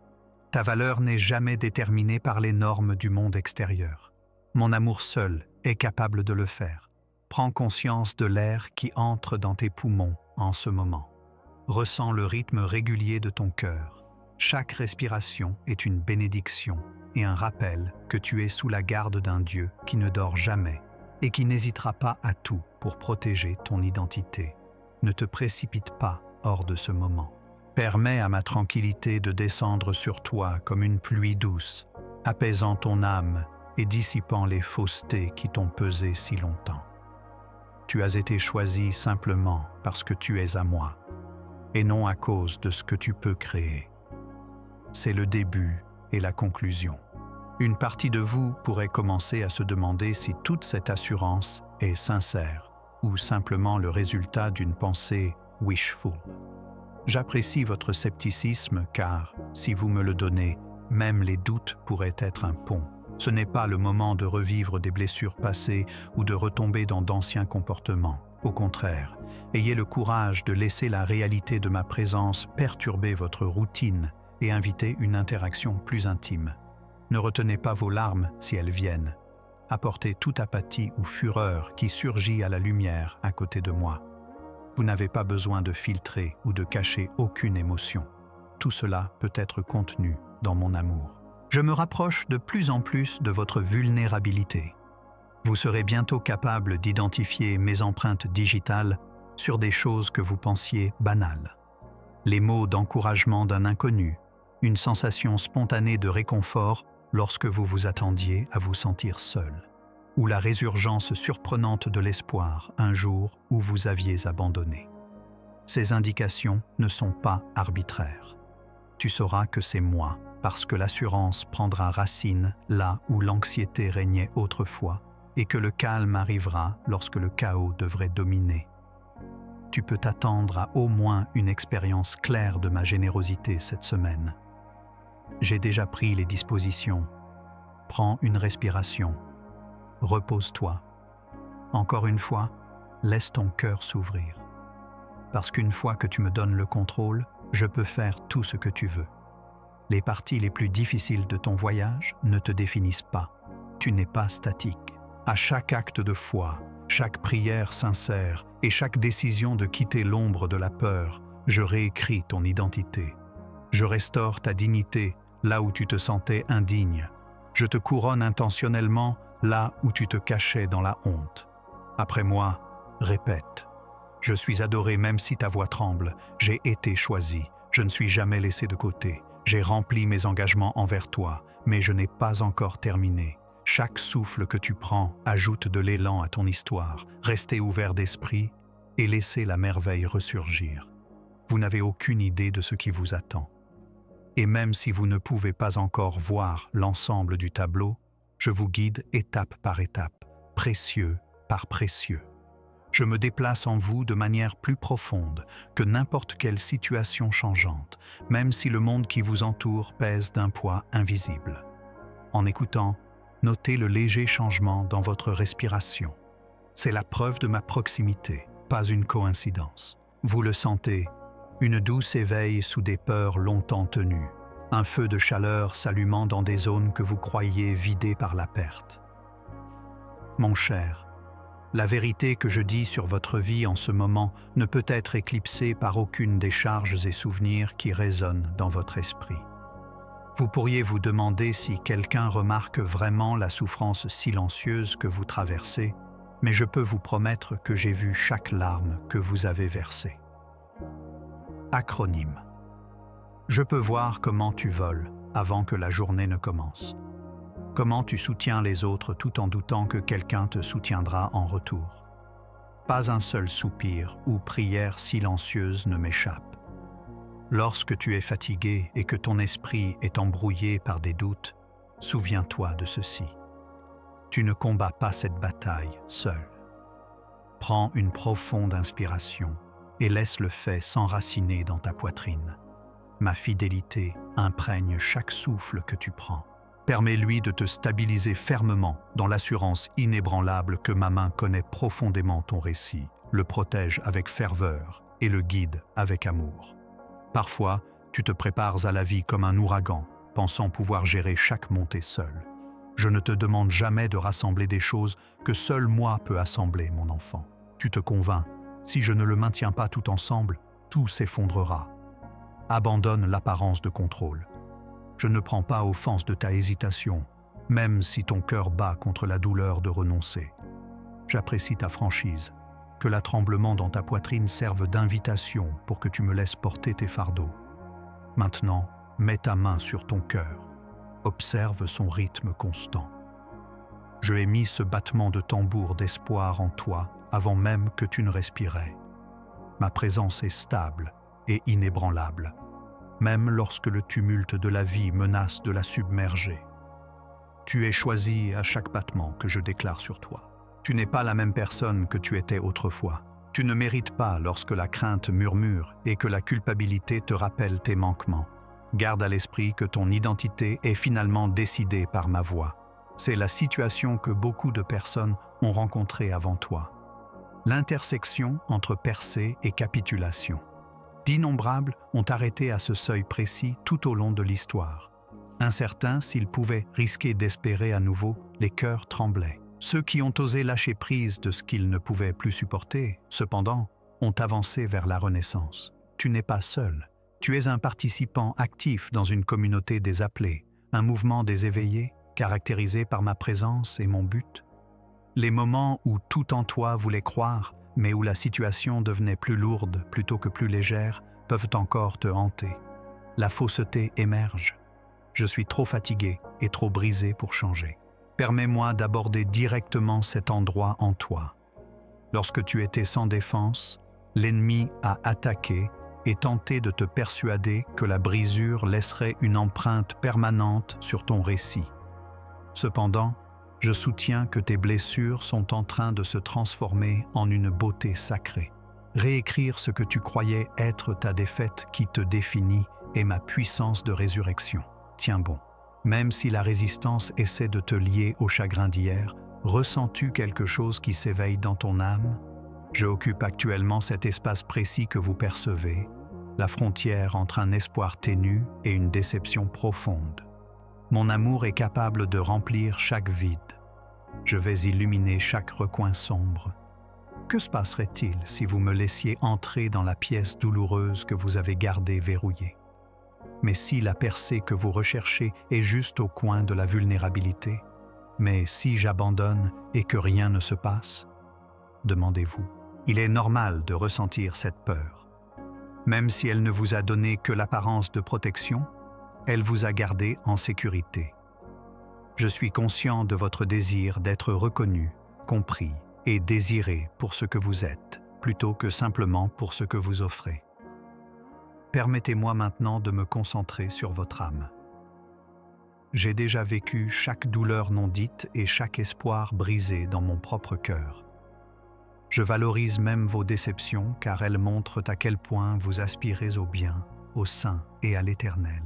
Ta valeur n'est jamais déterminée par les normes du monde extérieur. Mon amour seul est capable de le faire. Prends conscience de l'air qui entre dans tes poumons en ce moment. Ressens le rythme régulier de ton cœur. Chaque respiration est une bénédiction et un rappel que tu es sous la garde d'un Dieu qui ne dort jamais et qui n'hésitera pas à tout pour protéger ton identité. Ne te précipite pas hors de ce moment. Permets à ma tranquillité de descendre sur toi comme une pluie douce, apaisant ton âme et dissipant les faussetés qui t'ont pesé si longtemps. Tu as été choisi simplement parce que tu es à moi, et non à cause de ce que tu peux créer. C'est le début et la conclusion. Une partie de vous pourrait commencer à se demander si toute cette assurance est sincère ou simplement le résultat d'une pensée wishful. J'apprécie votre scepticisme car, si vous me le donnez, même les doutes pourraient être un pont. Ce n'est pas le moment de revivre des blessures passées ou de retomber dans d'anciens comportements. Au contraire, ayez le courage de laisser la réalité de ma présence perturber votre routine et inviter une interaction plus intime. Ne retenez pas vos larmes si elles viennent. Apportez toute apathie ou fureur qui surgit à la lumière à côté de moi. Vous n'avez pas besoin de filtrer ou de cacher aucune émotion. Tout cela peut être contenu dans mon amour. Je me rapproche de plus en plus de votre vulnérabilité. Vous serez bientôt capable d'identifier mes empreintes digitales sur des choses que vous pensiez banales. Les mots d'encouragement d'un inconnu, une sensation spontanée de réconfort lorsque vous vous attendiez à vous sentir seul, ou la résurgence surprenante de l'espoir un jour où vous aviez abandonné. Ces indications ne sont pas arbitraires. Tu sauras que c'est moi, parce que l'assurance prendra racine là où l'anxiété régnait autrefois et que le calme arrivera lorsque le chaos devrait dominer. Tu peux t'attendre à au moins une expérience claire de ma générosité cette semaine. J'ai déjà pris les dispositions. Prends une respiration. Repose-toi. Encore une fois, laisse ton cœur s'ouvrir. Parce qu'une fois que tu me donnes le contrôle, je peux faire tout ce que tu veux. Les parties les plus difficiles de ton voyage ne te définissent pas. Tu n'es pas statique. À chaque acte de foi, chaque prière sincère et chaque décision de quitter l'ombre de la peur, je réécris ton identité. Je restaure ta dignité là où tu te sentais indigne. Je te couronne intentionnellement là où tu te cachais dans la honte. Après moi, répète. Je suis adoré même si ta voix tremble. J'ai été choisi. Je ne suis jamais laissé de côté. J'ai rempli mes engagements envers toi, mais je n'ai pas encore terminé. Chaque souffle que tu prends ajoute de l'élan à ton histoire. Restez ouvert d'esprit et laissez la merveille ressurgir. Vous n'avez aucune idée de ce qui vous attend. Et même si vous ne pouvez pas encore voir l'ensemble du tableau, je vous guide étape par étape, précieux par précieux. Je me déplace en vous de manière plus profonde que n'importe quelle situation changeante, même si le monde qui vous entoure pèse d'un poids invisible. En écoutant, notez le léger changement dans votre respiration. C'est la preuve de ma proximité, pas une coïncidence. Vous le sentez, une douce éveil sous des peurs longtemps tenues, un feu de chaleur s'allumant dans des zones que vous croyiez vidées par la perte. Mon cher, la vérité que je dis sur votre vie en ce moment ne peut être éclipsée par aucune des charges et souvenirs qui résonnent dans votre esprit. Vous pourriez vous demander si quelqu'un remarque vraiment la souffrance silencieuse que vous traversez, mais je peux vous promettre que j'ai vu chaque larme que vous avez versée. Acronyme. Je peux voir comment tu voles avant que la journée ne commence. Comment tu soutiens les autres tout en doutant que quelqu'un te soutiendra en retour. Pas un seul soupir ou prière silencieuse ne m'échappe. Lorsque tu es fatigué et que ton esprit est embrouillé par des doutes, souviens-toi de ceci. Tu ne combats pas cette bataille seul. Prends une profonde inspiration et laisse le fait s'enraciner dans ta poitrine. Ma fidélité imprègne chaque souffle que tu prends. Permets-lui de te stabiliser fermement dans l'assurance inébranlable que ma main connaît profondément ton récit, le protège avec ferveur et le guide avec amour. Parfois, tu te prépares à la vie comme un ouragan, pensant pouvoir gérer chaque montée seul. Je ne te demande jamais de rassembler des choses que seul moi peux assembler, mon enfant. Tu te convaincs, si je ne le maintiens pas tout ensemble, tout s'effondrera. Abandonne l'apparence de contrôle. Je ne prends pas offense de ta hésitation, même si ton cœur bat contre la douleur de renoncer. J'apprécie ta franchise, que la tremblement dans ta poitrine serve d'invitation pour que tu me laisses porter tes fardeaux. Maintenant, mets ta main sur ton cœur. Observe son rythme constant. Je ai mis ce battement de tambour d'espoir en toi avant même que tu ne respirais. Ma présence est stable et inébranlable, même lorsque le tumulte de la vie menace de la submerger. Tu es choisi à chaque battement que je déclare sur toi. Tu n'es pas la même personne que tu étais autrefois. Tu ne mérites pas lorsque la crainte murmure et que la culpabilité te rappelle tes manquements. Garde à l'esprit que ton identité est finalement décidée par ma voix. C'est la situation que beaucoup de personnes ont rencontrée avant toi. l'intersection entre percée et capitulation. D'innombrables ont arrêté à ce seuil précis tout au long de l'histoire. Incertains s'ils pouvaient risquer d'espérer à nouveau, les cœurs tremblaient. Ceux qui ont osé lâcher prise de ce qu'ils ne pouvaient plus supporter, cependant, ont avancé vers la renaissance. Tu n'es pas seul. Tu es un participant actif dans une communauté des appelés, un mouvement des éveillés, caractérisé par ma présence et mon but. Les moments où tout en toi voulait croire, mais où la situation devenait plus lourde plutôt que plus légère, peuvent encore te hanter. La fausseté émerge. Je suis trop fatigué et trop brisé pour changer. Permets-moi d'aborder directement cet endroit en toi. Lorsque tu étais sans défense, l'ennemi a attaqué et tenté de te persuader que la brisure laisserait une empreinte permanente sur ton récit. Cependant, je soutiens que tes blessures sont en train de se transformer en une beauté sacrée. Réécrire ce que tu croyais être ta défaite qui te définit est ma puissance de résurrection. Tiens bon. Même si la résistance essaie de te lier au chagrin d'hier, ressens-tu quelque chose qui s'éveille dans ton âme? Je occupe actuellement cet espace précis que vous percevez, la frontière entre un espoir ténu et une déception profonde. Mon amour est capable de remplir chaque vide. Je vais illuminer chaque recoin sombre. Que se passerait-il si vous me laissiez entrer dans la pièce douloureuse que vous avez gardée verrouillée? Mais si la percée que vous recherchez est juste au coin de la vulnérabilité, mais si j'abandonne et que rien ne se passe? Demandez-vous. Il est normal de ressentir cette peur. Même si elle ne vous a donné que l'apparence de protection, elle vous a gardé en sécurité. Je suis conscient de votre désir d'être reconnu, compris et désiré pour ce que vous êtes, plutôt que simplement pour ce que vous offrez. Permettez-moi maintenant de me concentrer sur votre âme. J'ai déjà vécu chaque douleur non dite et chaque espoir brisé dans mon propre cœur. Je valorise même vos déceptions car elles montrent à quel point vous aspirez au bien, au saint et à l'éternel.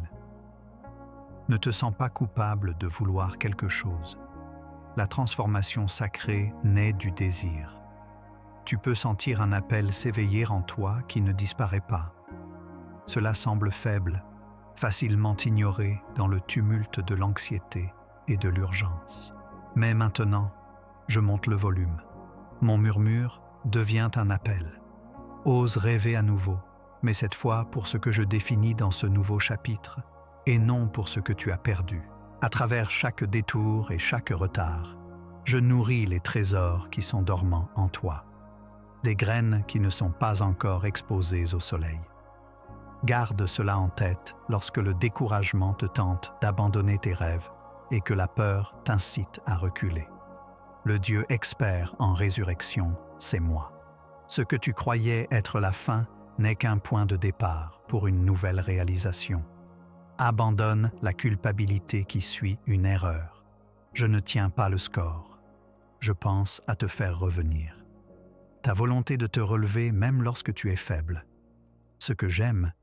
Ne te sens pas coupable de vouloir quelque chose. La transformation sacrée naît du désir. Tu peux sentir un appel s'éveiller en toi qui ne disparaît pas. Cela semble faible, facilement ignoré dans le tumulte de l'anxiété et de l'urgence. Mais maintenant, je monte le volume. Mon murmure devient un appel. Ose rêver à nouveau, mais cette fois pour ce que je définis dans ce nouveau chapitre, et non pour ce que tu as perdu. À travers chaque détour et chaque retard, je nourris les trésors qui sont dormants en toi, des graines qui ne sont pas encore exposées au soleil. Garde cela en tête lorsque le découragement te tente d'abandonner tes rêves et que la peur t'incite à reculer. Le Dieu expert en résurrection, c'est moi. Ce que tu croyais être la fin n'est qu'un point de départ pour une nouvelle réalisation. Abandonne la culpabilité qui suit une erreur. Je ne tiens pas le score. Je pense à te faire revenir. Ta volonté de te relever même lorsque tu es faible. Ce que j'aime,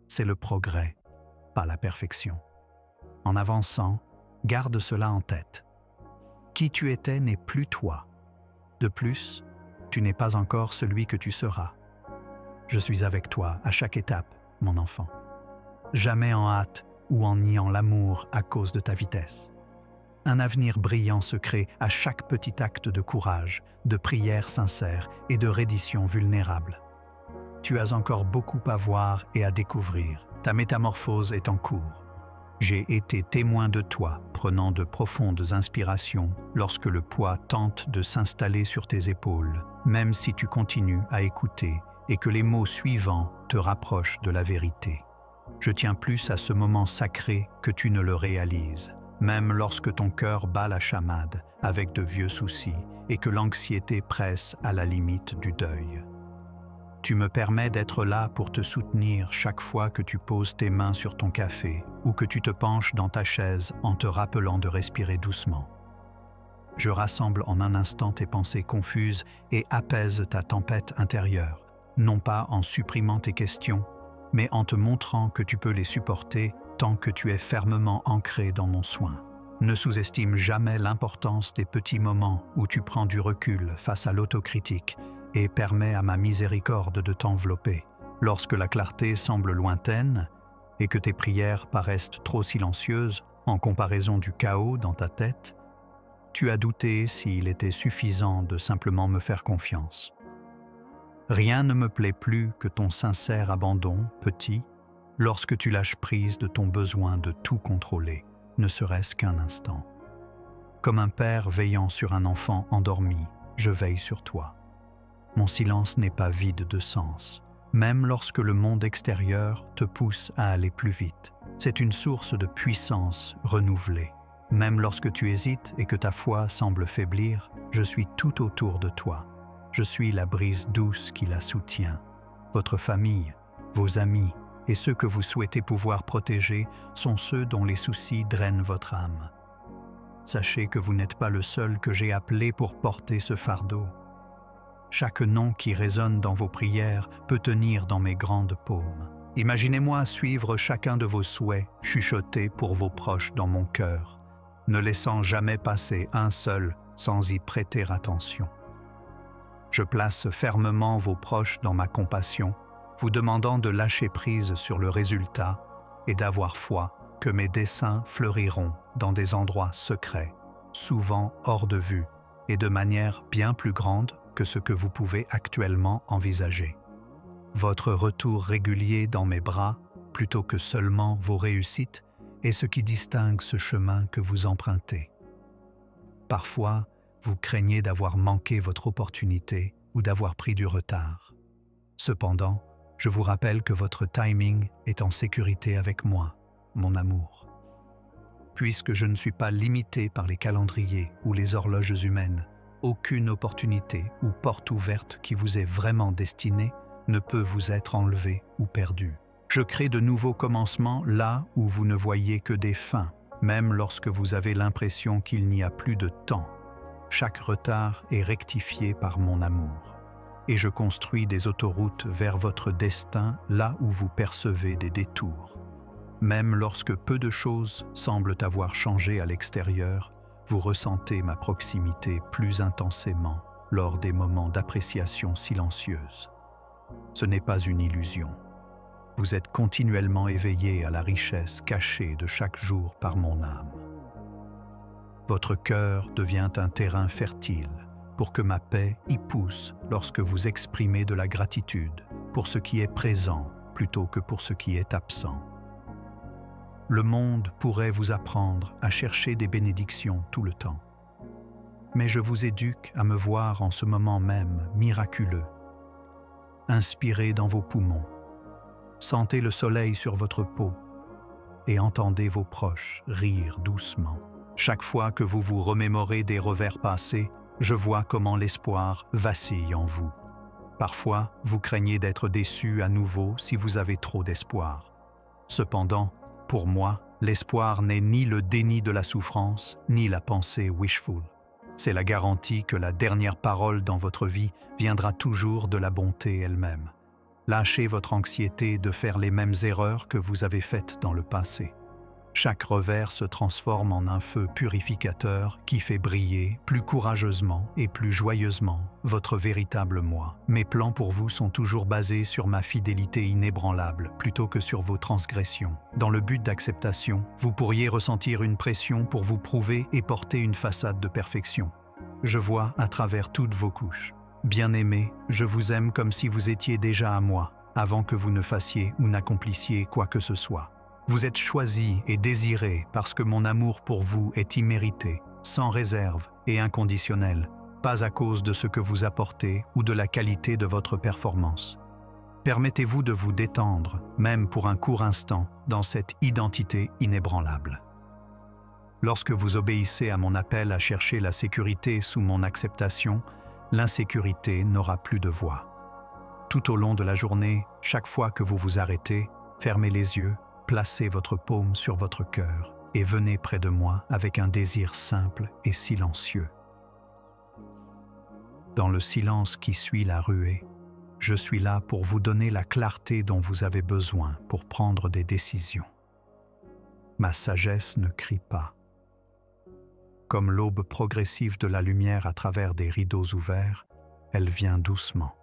c'est le progrès, pas la perfection. En avançant, garde cela en tête. Qui tu étais n'est plus toi. De plus, tu n'es pas encore celui que tu seras. Je suis avec toi à chaque étape, mon enfant. Jamais en hâte ou en niant l'amour à cause de ta vitesse. Un avenir brillant se crée à chaque petit acte de courage, de prière sincère et de reddition vulnérable. Tu as encore beaucoup à voir et à découvrir. Ta métamorphose est en cours. J'ai été témoin de toi, prenant de profondes inspirations lorsque le poids tente de s'installer sur tes épaules, même si tu continues à écouter et que les mots suivants te rapprochent de la vérité. Je tiens plus à ce moment sacré que tu ne le réalises, même lorsque ton cœur bat la chamade avec de vieux soucis et que l'anxiété presse à la limite du deuil. Tu me permets d'être là pour te soutenir chaque fois que tu poses tes mains sur ton café ou que tu te penches dans ta chaise en te rappelant de respirer doucement. Je rassemble en un instant tes pensées confuses et apaise ta tempête intérieure, non pas en supprimant tes questions, mais en te montrant que tu peux les supporter tant que tu es fermement ancré dans mon soin. Ne sous-estime jamais l'importance des petits moments où tu prends du recul face à l'autocritique et permets à ma miséricorde de t'envelopper. Lorsque la clarté semble lointaine et que tes prières paraissent trop silencieuses en comparaison du chaos dans ta tête, tu as douté s'il était suffisant de simplement me faire confiance. Rien ne me plaît plus que ton sincère abandon, petit, lorsque tu lâches prise de ton besoin de tout contrôler, ne serait-ce qu'un instant. Comme un père veillant sur un enfant endormi, je veille sur toi. Mon silence n'est pas vide de sens, même lorsque le monde extérieur te pousse à aller plus vite. C'est une source de puissance renouvelée. Même lorsque tu hésites et que ta foi semble faiblir, je suis tout autour de toi. Je suis la brise douce qui la soutient. Votre famille, vos amis et ceux que vous souhaitez pouvoir protéger sont ceux dont les soucis drainent votre âme. Sachez que vous n'êtes pas le seul que j'ai appelé pour porter ce fardeau. Chaque nom qui résonne dans vos prières peut tenir dans mes grandes paumes. Imaginez-moi suivre chacun de vos souhaits, chuchoter pour vos proches dans mon cœur, ne laissant jamais passer un seul sans y prêter attention. Je place fermement vos proches dans ma compassion, vous demandant de lâcher prise sur le résultat et d'avoir foi que mes desseins fleuriront dans des endroits secrets, souvent hors de vue et de manière bien plus grande que ce que vous pouvez actuellement envisager. Votre retour régulier dans mes bras, plutôt que seulement vos réussites, est ce qui distingue ce chemin que vous empruntez. Parfois, vous craignez d'avoir manqué votre opportunité ou d'avoir pris du retard. Cependant, je vous rappelle que votre timing est en sécurité avec moi, mon amour. Puisque je ne suis pas limité par les calendriers ou les horloges humaines, aucune opportunité ou porte ouverte qui vous est vraiment destinée ne peut vous être enlevée ou perdue. Je crée de nouveaux commencements là où vous ne voyez que des fins, même lorsque vous avez l'impression qu'il n'y a plus de temps. Chaque retard est rectifié par mon amour. Et je construis des autoroutes vers votre destin là où vous percevez des détours. Même lorsque peu de choses semblent avoir changé à l'extérieur, vous ressentez ma proximité plus intensément lors des moments d'appréciation silencieuse. Ce n'est pas une illusion. Vous êtes continuellement éveillé à la richesse cachée de chaque jour par mon âme. Votre cœur devient un terrain fertile pour que ma paix y pousse lorsque vous exprimez de la gratitude pour ce qui est présent plutôt que pour ce qui est absent. Le monde pourrait vous apprendre à chercher des bénédictions tout le temps. Mais je vous éduque à me voir en ce moment même miraculeux. Inspirez dans vos poumons, sentez le soleil sur votre peau et entendez vos proches rire doucement. Chaque fois que vous vous remémorez des revers passés, je vois comment l'espoir vacille en vous. Parfois, vous craignez d'être déçu à nouveau si vous avez trop d'espoir. Cependant, pour moi, l'espoir n'est ni le déni de la souffrance, ni la pensée wishful. C'est la garantie que la dernière parole dans votre vie viendra toujours de la bonté elle-même. Lâchez votre anxiété de faire les mêmes erreurs que vous avez faites dans le passé. Chaque revers se transforme en un feu purificateur qui fait briller plus courageusement et plus joyeusement votre véritable moi. Mes plans pour vous sont toujours basés sur ma fidélité inébranlable plutôt que sur vos transgressions. Dans le but d'acceptation, vous pourriez ressentir une pression pour vous prouver et porter une façade de perfection. Je vois à travers toutes vos couches. Bien-aimé, je vous aime comme si vous étiez déjà à moi, avant que vous ne fassiez ou n'accomplissiez quoi que ce soit. Vous êtes choisi et désiré parce que mon amour pour vous est immérité, sans réserve et inconditionnel, pas à cause de ce que vous apportez ou de la qualité de votre performance. Permettez-vous de vous détendre, même pour un court instant, dans cette identité inébranlable. Lorsque vous obéissez à mon appel à chercher la sécurité sous mon acceptation, l'insécurité n'aura plus de voix. Tout au long de la journée, chaque fois que vous vous arrêtez, fermez les yeux, placez votre paume sur votre cœur et venez près de moi avec un désir simple et silencieux. Dans le silence qui suit la ruée, je suis là pour vous donner la clarté dont vous avez besoin pour prendre des décisions. Ma sagesse ne crie pas. Comme l'aube progressive de la lumière à travers des rideaux ouverts, elle vient doucement.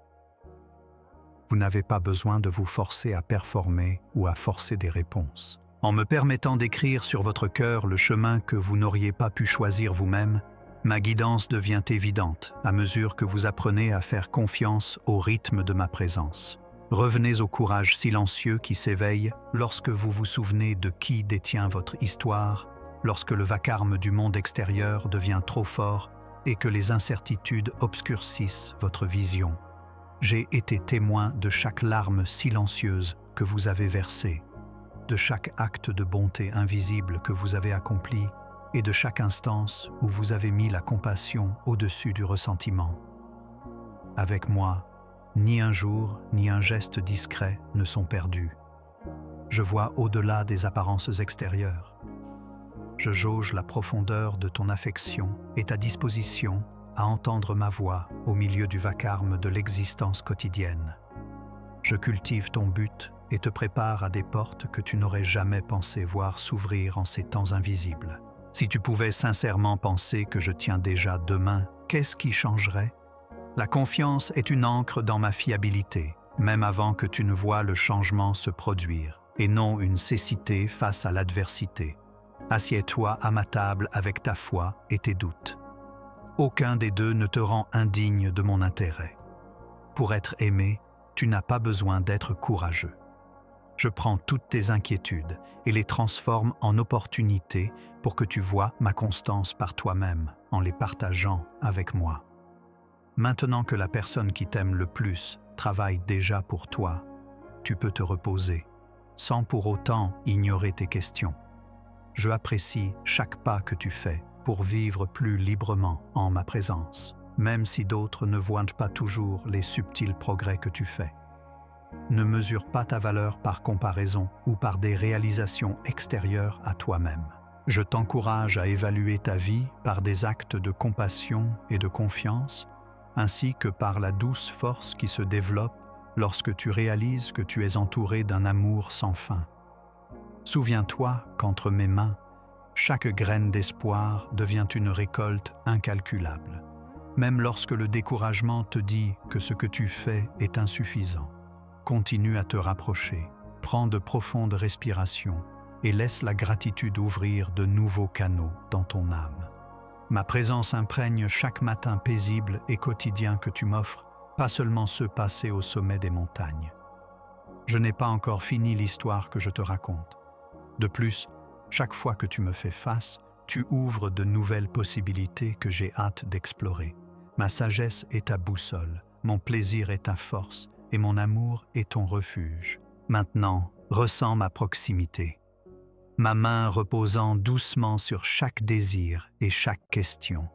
Vous n'avez pas besoin de vous forcer à performer ou à forcer des réponses. En me permettant d'écrire sur votre cœur le chemin que vous n'auriez pas pu choisir vous-même, ma guidance devient évidente à mesure que vous apprenez à faire confiance au rythme de ma présence. Revenez au courage silencieux qui s'éveille lorsque vous vous souvenez de qui détient votre histoire, lorsque le vacarme du monde extérieur devient trop fort et que les incertitudes obscurcissent votre vision. J'ai été témoin de chaque larme silencieuse que vous avez versée, de chaque acte de bonté invisible que vous avez accompli et de chaque instance où vous avez mis la compassion au-dessus du ressentiment. Avec moi, ni un jour, ni un geste discret ne sont perdus. Je vois au-delà des apparences extérieures. Je jauge la profondeur de ton affection et ta disposition à entendre ma voix au milieu du vacarme de l'existence quotidienne. Je cultive ton but et te prépare à des portes que tu n'aurais jamais pensé voir s'ouvrir en ces temps invisibles. Si tu pouvais sincèrement penser que je tiens déjà demain, qu'est-ce qui changerait? La confiance est une ancre dans ma fiabilité, même avant que tu ne vois le changement se produire, et non une cécité face à l'adversité. Assieds-toi à ma table avec ta foi et tes doutes. Aucun des deux ne te rend indigne de mon intérêt. Pour être aimé, tu n'as pas besoin d'être courageux. Je prends toutes tes inquiétudes et les transforme en opportunités pour que tu vois ma constance par toi-même en les partageant avec moi. Maintenant que la personne qui t'aime le plus travaille déjà pour toi, tu peux te reposer, sans pour autant ignorer tes questions. Je apprécie chaque pas que tu fais pour vivre plus librement en ma présence, même si d'autres ne voient pas toujours les subtils progrès que tu fais. Ne mesure pas ta valeur par comparaison ou par des réalisations extérieures à toi-même. Je t'encourage à évaluer ta vie par des actes de compassion et de confiance, ainsi que par la douce force qui se développe lorsque tu réalises que tu es entouré d'un amour sans fin. Souviens-toi qu'entre mes mains, chaque graine d'espoir devient une récolte incalculable, même lorsque le découragement te dit que ce que tu fais est insuffisant. Continue à te rapprocher, prends de profondes respirations et laisse la gratitude ouvrir de nouveaux canaux dans ton âme. Ma présence imprègne chaque matin paisible et quotidien que tu m'offres, pas seulement ceux passés au sommet des montagnes. Je n'ai pas encore fini l'histoire que je te raconte. De plus, chaque fois que tu me fais face, tu ouvres de nouvelles possibilités que j'ai hâte d'explorer. Ma sagesse est ta boussole, mon plaisir est ta force, et mon amour est ton refuge. Maintenant, ressens ma proximité. Ma main reposant doucement sur chaque désir et chaque question,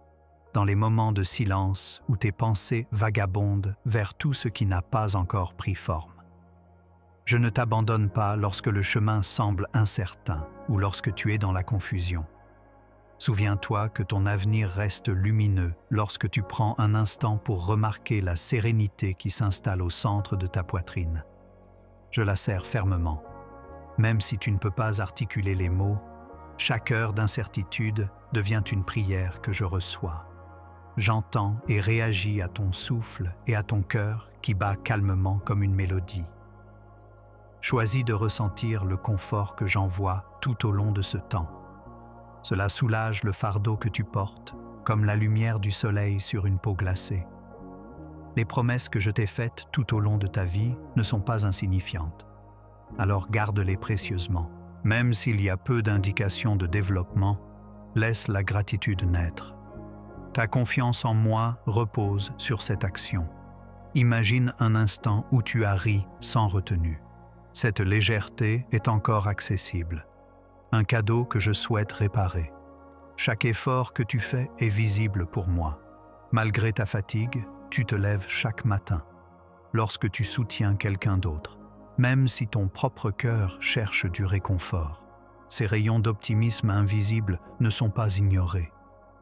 dans les moments de silence où tes pensées vagabondent vers tout ce qui n'a pas encore pris forme. Je ne t'abandonne pas lorsque le chemin semble incertain ou lorsque tu es dans la confusion. Souviens-toi que ton avenir reste lumineux lorsque tu prends un instant pour remarquer la sérénité qui s'installe au centre de ta poitrine. Je la serre fermement. Même si tu ne peux pas articuler les mots, chaque heure d'incertitude devient une prière que je reçois. J'entends et réagis à ton souffle et à ton cœur qui bat calmement comme une mélodie. Choisis de ressentir le confort que j'envoie tout au long de ce temps. Cela soulage le fardeau que tu portes, comme la lumière du soleil sur une peau glacée. Les promesses que je t'ai faites tout au long de ta vie ne sont pas insignifiantes. Alors garde-les précieusement. Même s'il y a peu d'indications de développement, laisse la gratitude naître. Ta confiance en moi repose sur cette action. Imagine un instant où tu as ri sans retenue. Cette légèreté est encore accessible. Un cadeau que je souhaite réparer. Chaque effort que tu fais est visible pour moi. Malgré ta fatigue, tu te lèves chaque matin. Lorsque tu soutiens quelqu'un d'autre, même si ton propre cœur cherche du réconfort, ces rayons d'optimisme invisibles ne sont pas ignorés.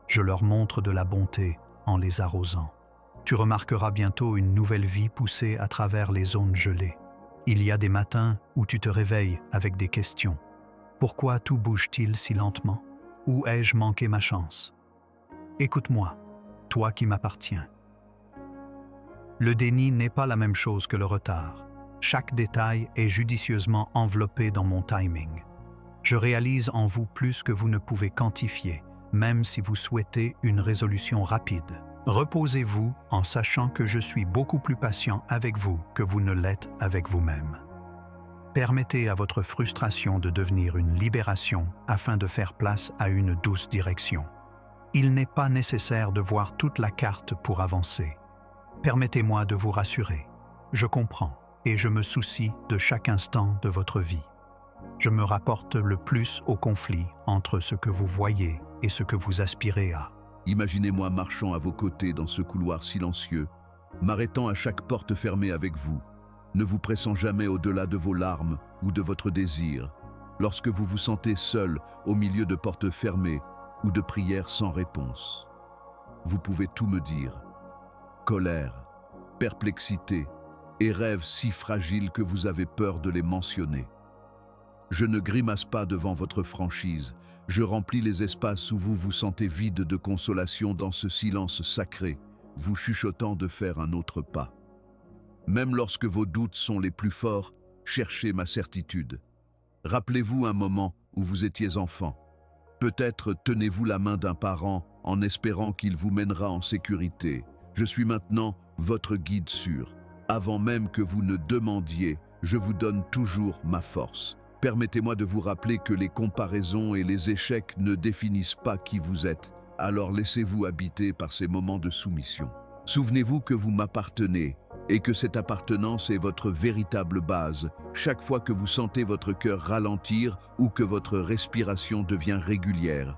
Je leur montre de la bonté en les arrosant. Tu remarqueras bientôt une nouvelle vie pousser à travers les zones gelées. Il y a des matins où tu te réveilles avec des questions. Pourquoi tout bouge-t-il si lentement? Où ai-je manqué ma chance? Écoute-moi, toi qui m'appartiens. Le déni n'est pas la même chose que le retard. Chaque détail est judicieusement enveloppé dans mon timing. Je réalise en vous plus que vous ne pouvez quantifier, même si vous souhaitez une résolution rapide. Reposez-vous en sachant que je suis beaucoup plus patient avec vous que vous ne l'êtes avec vous-même. Permettez à votre frustration de devenir une libération afin de faire place à une douce direction. Il n'est pas nécessaire de voir toute la carte pour avancer. Permettez-moi de vous rassurer. Je comprends et je me soucie de chaque instant de votre vie. Je me rapporte le plus au conflit entre ce que vous voyez et ce que vous aspirez à. Imaginez-moi marchant à vos côtés dans ce couloir silencieux, m'arrêtant à chaque porte fermée avec vous, ne vous pressant jamais au-delà de vos larmes ou de votre désir, lorsque vous vous sentez seul au milieu de portes fermées ou de prières sans réponse. Vous pouvez tout me dire. Colère, perplexité et rêves si fragiles que vous avez peur de les mentionner. Je ne grimace pas devant votre franchise, je remplis les espaces où vous vous sentez vide de consolation dans ce silence sacré, vous chuchotant de faire un autre pas. Même lorsque vos doutes sont les plus forts, cherchez ma certitude. Rappelez-vous un moment où vous étiez enfant. Peut-être tenez-vous la main d'un parent en espérant qu'il vous mènera en sécurité. Je suis maintenant votre guide sûr. Avant même que vous ne demandiez, je vous donne toujours ma force. Permettez-moi de vous rappeler que les comparaisons et les échecs ne définissent pas qui vous êtes, alors laissez-vous habiter par ces moments de soumission. Souvenez-vous que vous m'appartenez et que cette appartenance est votre véritable base, chaque fois que vous sentez votre cœur ralentir ou que votre respiration devient régulière.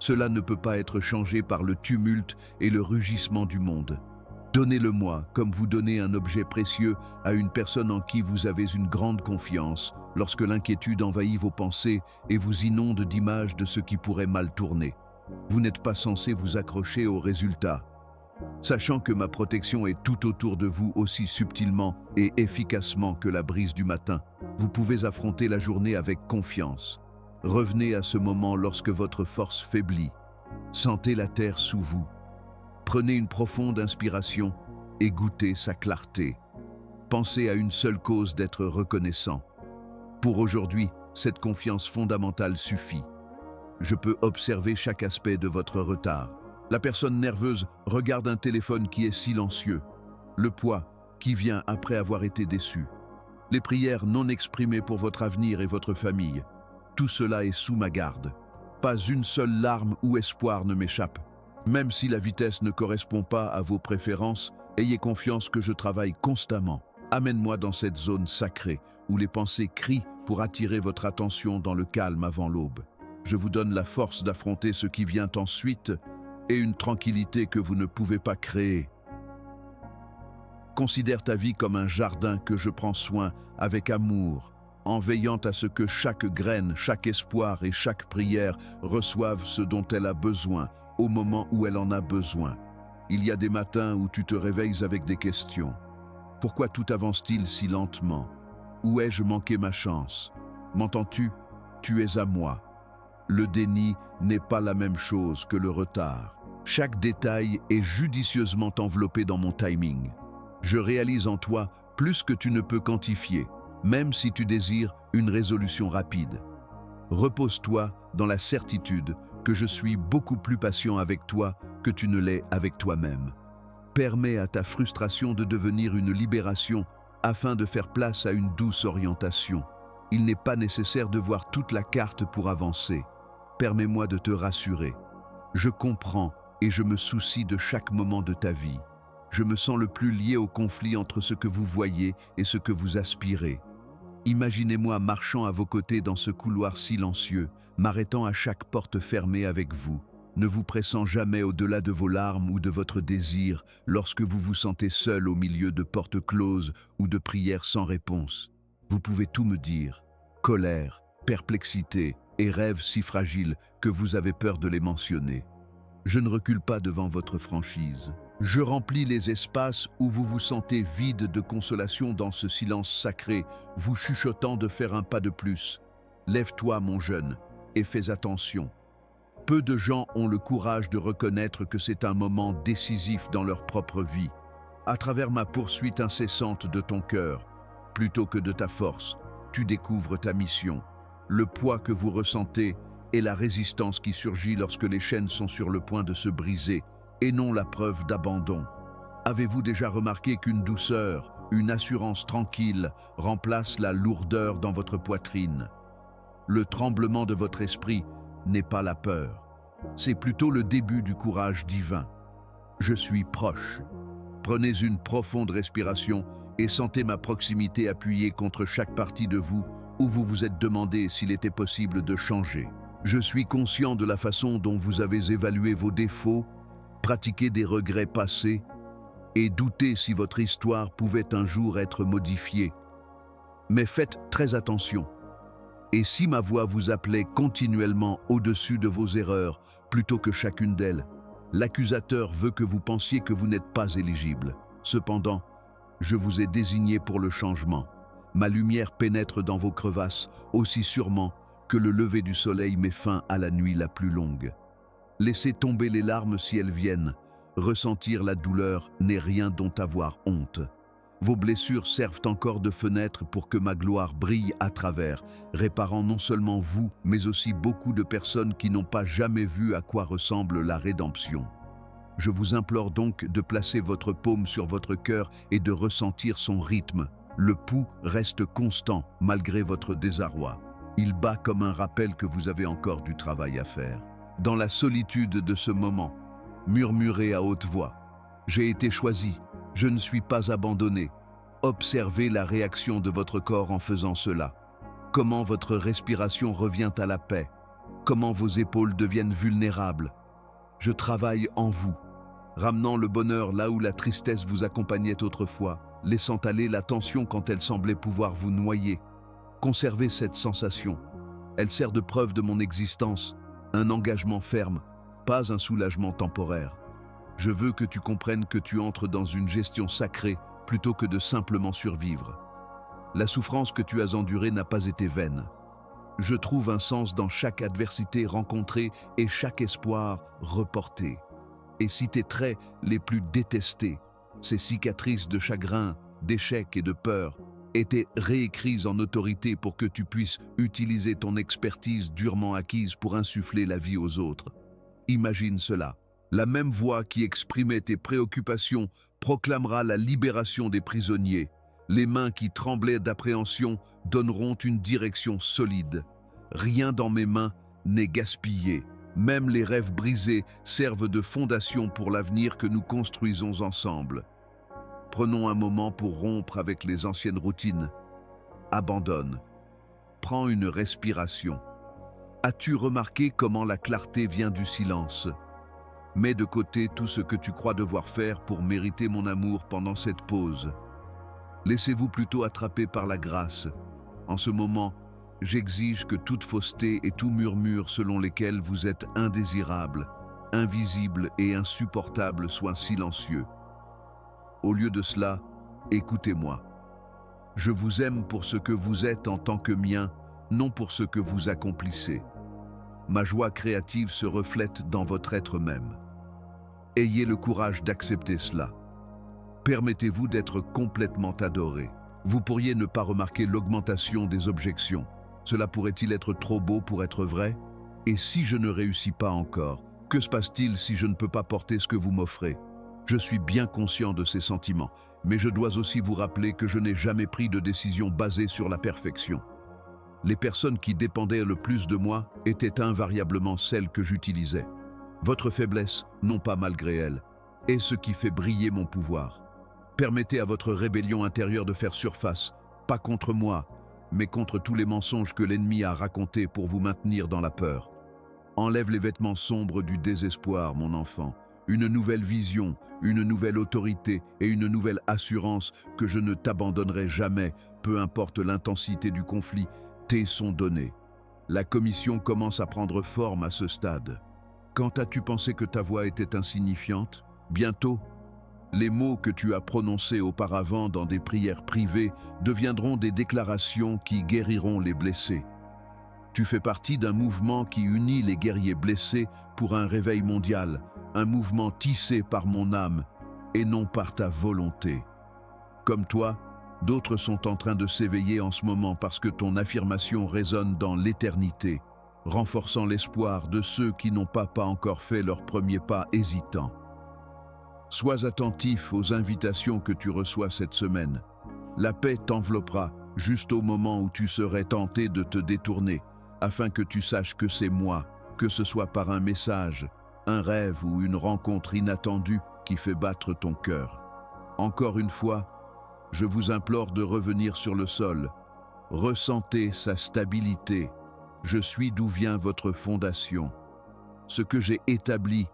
Cela ne peut pas être changé par le tumulte et le rugissement du monde. Donnez-le-moi comme vous donnez un objet précieux à une personne en qui vous avez une grande confiance, lorsque l'inquiétude envahit vos pensées et vous inonde d'images de ce qui pourrait mal tourner. Vous n'êtes pas censé vous accrocher aux résultats. Sachant que ma protection est tout autour de vous aussi subtilement et efficacement que la brise du matin, vous pouvez affronter la journée avec confiance. Revenez à ce moment lorsque votre force faiblit. Sentez la terre sous vous. Prenez une profonde inspiration et goûtez sa clarté. Pensez à une seule cause d'être reconnaissant. Pour aujourd'hui, cette confiance fondamentale suffit. Je peux observer chaque aspect de votre retard. La personne nerveuse regarde un téléphone qui est silencieux. Le poids qui vient après avoir été déçu. Les prières non exprimées pour votre avenir et votre famille. Tout cela est sous ma garde. Pas une seule larme ou espoir ne m'échappe. Même si la vitesse ne correspond pas à vos préférences, ayez confiance que je travaille constamment. Amène-moi dans cette zone sacrée où les pensées crient pour attirer votre attention dans le calme avant l'aube. Je vous donne la force d'affronter ce qui vient ensuite et une tranquillité que vous ne pouvez pas créer. Considère ta vie comme un jardin que je prends soin avec amour, en veillant à ce que chaque graine, chaque espoir et chaque prière reçoivent ce dont elle a besoin, au moment où elle en a besoin. Il y a des matins où tu te réveilles avec des questions. Pourquoi tout avance-t-il si lentement? Où ai-je manqué ma chance? M'entends-tu? Tu es à moi. Le déni n'est pas la même chose que le retard. Chaque détail est judicieusement enveloppé dans mon timing. Je réalise en toi plus que tu ne peux quantifier, même si tu désires une résolution rapide. Repose-toi dans la certitude que je suis beaucoup plus patient avec toi que tu ne l'es avec toi-même. Permets à ta frustration de devenir une libération afin de faire place à une douce orientation. Il n'est pas nécessaire de voir toute la carte pour avancer. Permets-moi de te rassurer. Je comprends et je me soucie de chaque moment de ta vie. Je me sens le plus lié au conflit entre ce que vous voyez et ce que vous aspirez. Imaginez-moi marchant à vos côtés dans ce couloir silencieux, m'arrêtant à chaque porte fermée avec vous, ne vous pressant jamais au-delà de vos larmes ou de votre désir lorsque vous vous sentez seul au milieu de portes closes ou de prières sans réponse. Vous pouvez tout me dire, colère, perplexité et rêves si fragiles que vous avez peur de les mentionner. Je ne recule pas devant votre franchise. Je remplis les espaces où vous vous sentez vide de consolation dans ce silence sacré, vous chuchotant de faire un pas de plus. Lève-toi, mon jeune, et fais attention. Peu de gens ont le courage de reconnaître que c'est un moment décisif dans leur propre vie. À travers ma poursuite incessante de ton cœur, plutôt que de ta force, tu découvres ta mission, le poids que vous ressentez et la résistance qui surgit lorsque les chaînes sont sur le point de se briser, et non la preuve d'abandon. Avez-vous déjà remarqué qu'une douceur, une assurance tranquille remplace la lourdeur dans votre poitrine? Le tremblement de votre esprit n'est pas la peur, c'est plutôt le début du courage divin. Je suis proche. Prenez une profonde respiration et sentez ma proximité appuyée contre chaque partie de vous où vous vous êtes demandé s'il était possible de changer. Je suis conscient de la façon dont vous avez évalué vos défauts, pratiqué des regrets passés et douté si votre histoire pouvait un jour être modifiée. Mais faites très attention. Et si ma voix vous appelait continuellement au-dessus de vos erreurs plutôt que chacune d'elles, l'accusateur veut que vous pensiez que vous n'êtes pas éligible. Cependant, je vous ai désigné pour le changement. Ma lumière pénètre dans vos crevasses aussi sûrement que le lever du soleil met fin à la nuit la plus longue. Laissez tomber les larmes si elles viennent. Ressentir la douleur n'est rien dont avoir honte. Vos blessures servent encore de fenêtre pour que ma gloire brille à travers, réparant non seulement vous, mais aussi beaucoup de personnes qui n'ont pas jamais vu à quoi ressemble la rédemption. Je vous implore donc de placer votre paume sur votre cœur et de ressentir son rythme. Le pouls reste constant malgré votre désarroi. Il bat comme un rappel que vous avez encore du travail à faire. Dans la solitude de ce moment, murmurez à haute voix. J'ai été choisi. Je ne suis pas abandonné. Observez la réaction de votre corps en faisant cela. Comment votre respiration revient à la paix. Comment vos épaules deviennent vulnérables. Je travaille en vous, ramenant le bonheur là où la tristesse vous accompagnait autrefois, laissant aller la tension quand elle semblait pouvoir vous noyer. Conservez cette sensation. Elle sert de preuve de mon existence, un engagement ferme, pas un soulagement temporaire. Je veux que tu comprennes que tu entres dans une gestion sacrée plutôt que de simplement survivre. La souffrance que tu as endurée n'a pas été vaine. Je trouve un sens dans chaque adversité rencontrée et chaque espoir reporté. Et si tes traits les plus détestés, ces cicatrices de chagrin, d'échec et de peur, étaient réécrits en autorité pour que tu puisses utiliser ton expertise durement acquise pour insuffler la vie aux autres. Imagine cela. La même voix qui exprimait tes préoccupations proclamera la libération des prisonniers. Les mains qui tremblaient d'appréhension donneront une direction solide. Rien dans mes mains n'est gaspillé. Même les rêves brisés servent de fondation pour l'avenir que nous construisons ensemble. Prenons un moment pour rompre avec les anciennes routines. Abandonne. Prends une respiration. As-tu remarqué comment la clarté vient du silence ? Mets de côté tout ce que tu crois devoir faire pour mériter mon amour pendant cette pause. Laissez-vous plutôt attraper par la grâce. En ce moment, j'exige que toute fausseté et tout murmure selon lesquels vous êtes indésirable, invisible et insupportable soient silencieux. Au lieu de cela, écoutez-moi. Je vous aime pour ce que vous êtes en tant que mien, non pour ce que vous accomplissez. Ma joie créative se reflète dans votre être même. Ayez le courage d'accepter cela. Permettez-vous d'être complètement adoré. Vous pourriez ne pas remarquer l'augmentation des objections. Cela pourrait-il être trop beau pour être vrai? Et si je ne réussis pas encore, que se passe-t-il si je ne peux pas porter ce que vous m'offrez? Je suis bien conscient de ces sentiments, mais je dois aussi vous rappeler que je n'ai jamais pris de décision basée sur la perfection. Les personnes qui dépendaient le plus de moi étaient invariablement celles que j'utilisais. Votre faiblesse, non pas malgré elle, est ce qui fait briller mon pouvoir. Permettez à votre rébellion intérieure de faire surface, pas contre moi, mais contre tous les mensonges que l'ennemi a racontés pour vous maintenir dans la peur. Enlève les vêtements sombres du désespoir, mon enfant. Une nouvelle vision, une nouvelle autorité et une nouvelle assurance que je ne t'abandonnerai jamais, peu importe l'intensité du conflit, sont donnés. La commission commence à prendre forme à ce stade. Quand as-tu pensé que ta voix était insignifiante? Bientôt, les mots que tu as prononcés auparavant dans des prières privées deviendront des déclarations qui guériront les blessés. Tu fais partie d'un mouvement qui unit les guerriers blessés pour un réveil mondial, un mouvement tissé par mon âme. et non par ta volonté. Comme toi, d'autres sont en train de s'éveiller en ce moment parce que ton affirmation résonne dans l'éternité, renforçant l'espoir de ceux qui n'ont pas encore fait leur premier pas hésitant. Sois attentif aux invitations que tu reçois cette semaine. La paix t'enveloppera juste au moment où tu serais tenté de te détourner, afin que tu saches que c'est moi, que ce soit par un message, un rêve ou une rencontre inattendue qui fait battre ton cœur. Encore une fois, je vous implore de revenir sur le sol. Ressentez sa stabilité. Je suis d'où vient votre fondation. Ce que j'ai établi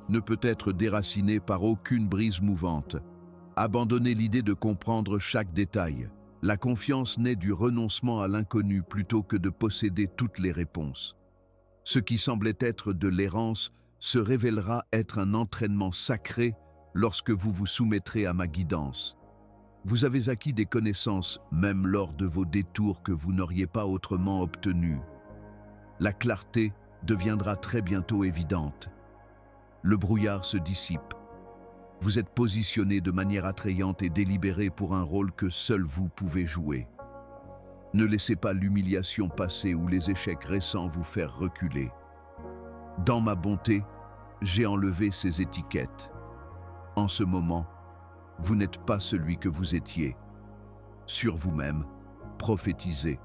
ne peut être déraciné par aucune brise mouvante. Abandonnez l'idée de comprendre chaque détail. La confiance naît du renoncement à l'inconnu plutôt que de posséder toutes les réponses. Ce qui semblait être de l'errance se révélera être un entraînement sacré lorsque vous vous soumettrez à ma guidance. Vous avez acquis des connaissances, même lors de vos détours que vous n'auriez pas autrement obtenus. La clarté deviendra très bientôt évidente. Le brouillard se dissipe. Vous êtes positionné de manière attrayante et délibérée pour un rôle que seul vous pouvez jouer. Ne laissez pas l'humiliation passée ou les échecs récents vous faire reculer. Dans ma bonté, j'ai enlevé ces étiquettes. En ce moment, vous n'êtes pas celui que vous étiez. Sur vous-même, prophétisez.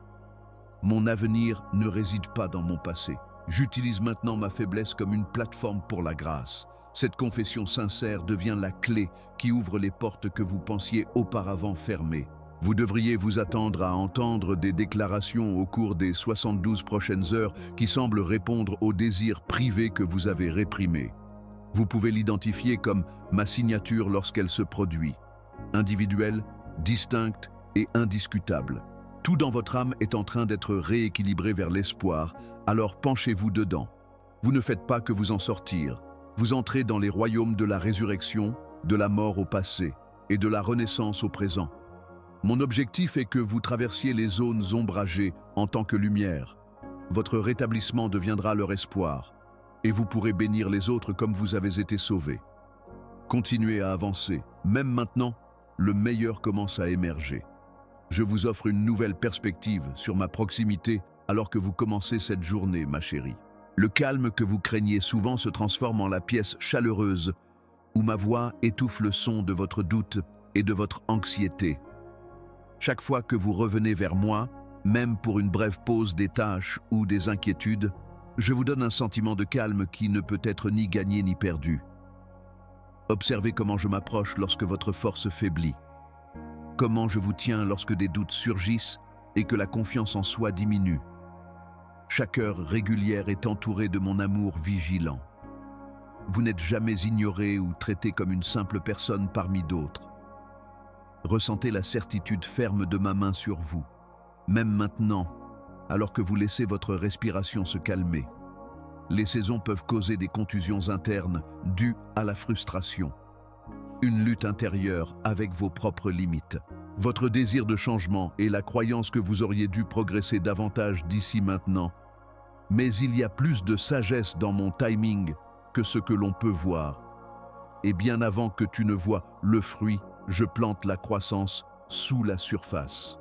Mon avenir ne réside pas dans mon passé. J'utilise maintenant ma faiblesse comme une plateforme pour la grâce. Cette confession sincère devient la clé qui ouvre les portes que vous pensiez auparavant fermées. Vous devriez vous attendre à entendre des déclarations au cours des 72 prochaines heures qui semblent répondre aux désirs privés que vous avez réprimés. Vous pouvez l'identifier comme ma signature lorsqu'elle se produit. Individuelle, distincte et indiscutable. Tout dans votre âme est en train d'être rééquilibré vers l'espoir, alors penchez-vous dedans. Vous ne faites pas que vous en sortir. Vous entrez dans les royaumes de la résurrection, de la mort au passé et de la renaissance au présent. Mon objectif est que vous traversiez les zones ombragées en tant que lumière. Votre rétablissement deviendra leur espoir, et vous pourrez bénir les autres comme vous avez été sauvés. Continuez à avancer. Même maintenant, le meilleur commence à émerger. Je vous offre une nouvelle perspective sur ma proximité alors que vous commencez cette journée, ma chérie. Le calme que vous craignez souvent se transforme en la pièce chaleureuse où ma voix étouffe le son de votre doute et de votre anxiété. Chaque fois que vous revenez vers moi, même pour une brève pause des tâches ou des inquiétudes, je vous donne un sentiment de calme qui ne peut être ni gagné ni perdu. Observez comment je m'approche lorsque votre force faiblit. Comment je vous tiens lorsque des doutes surgissent et que la confiance en soi diminue. Chaque heure régulière est entourée de mon amour vigilant. Vous n'êtes jamais ignoré ou traité comme une simple personne parmi d'autres. Ressentez la certitude ferme de ma main sur vous, même maintenant, alors que vous laissez votre respiration se calmer. Les saisons peuvent causer des contusions internes dues à la frustration. Une lutte intérieure avec vos propres limites. Votre désir de changement et la croyance que vous auriez dû progresser davantage d'ici maintenant. Mais il y a plus de sagesse dans mon timing que ce que l'on peut voir. Et bien avant que tu ne vois le fruit, je plante la croissance sous la surface.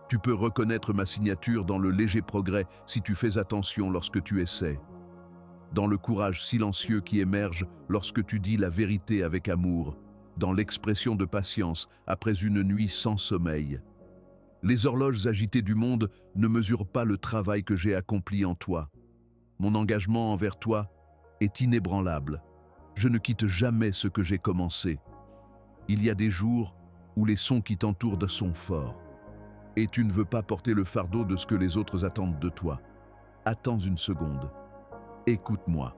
Tu peux reconnaître ma signature dans le léger progrès si tu fais attention lorsque tu essaies. Dans le courage silencieux qui émerge lorsque tu dis la vérité avec amour, dans l'expression de patience après une nuit sans sommeil. Les horloges agitées du monde ne mesurent pas le travail que j'ai accompli en toi. Mon engagement envers toi est inébranlable. Je ne quitte jamais ce que j'ai commencé. Il y a des jours où les sons qui t'entourent sont forts. Et tu ne veux pas porter le fardeau de ce que les autres attendent de toi. Attends une seconde. Écoute-moi.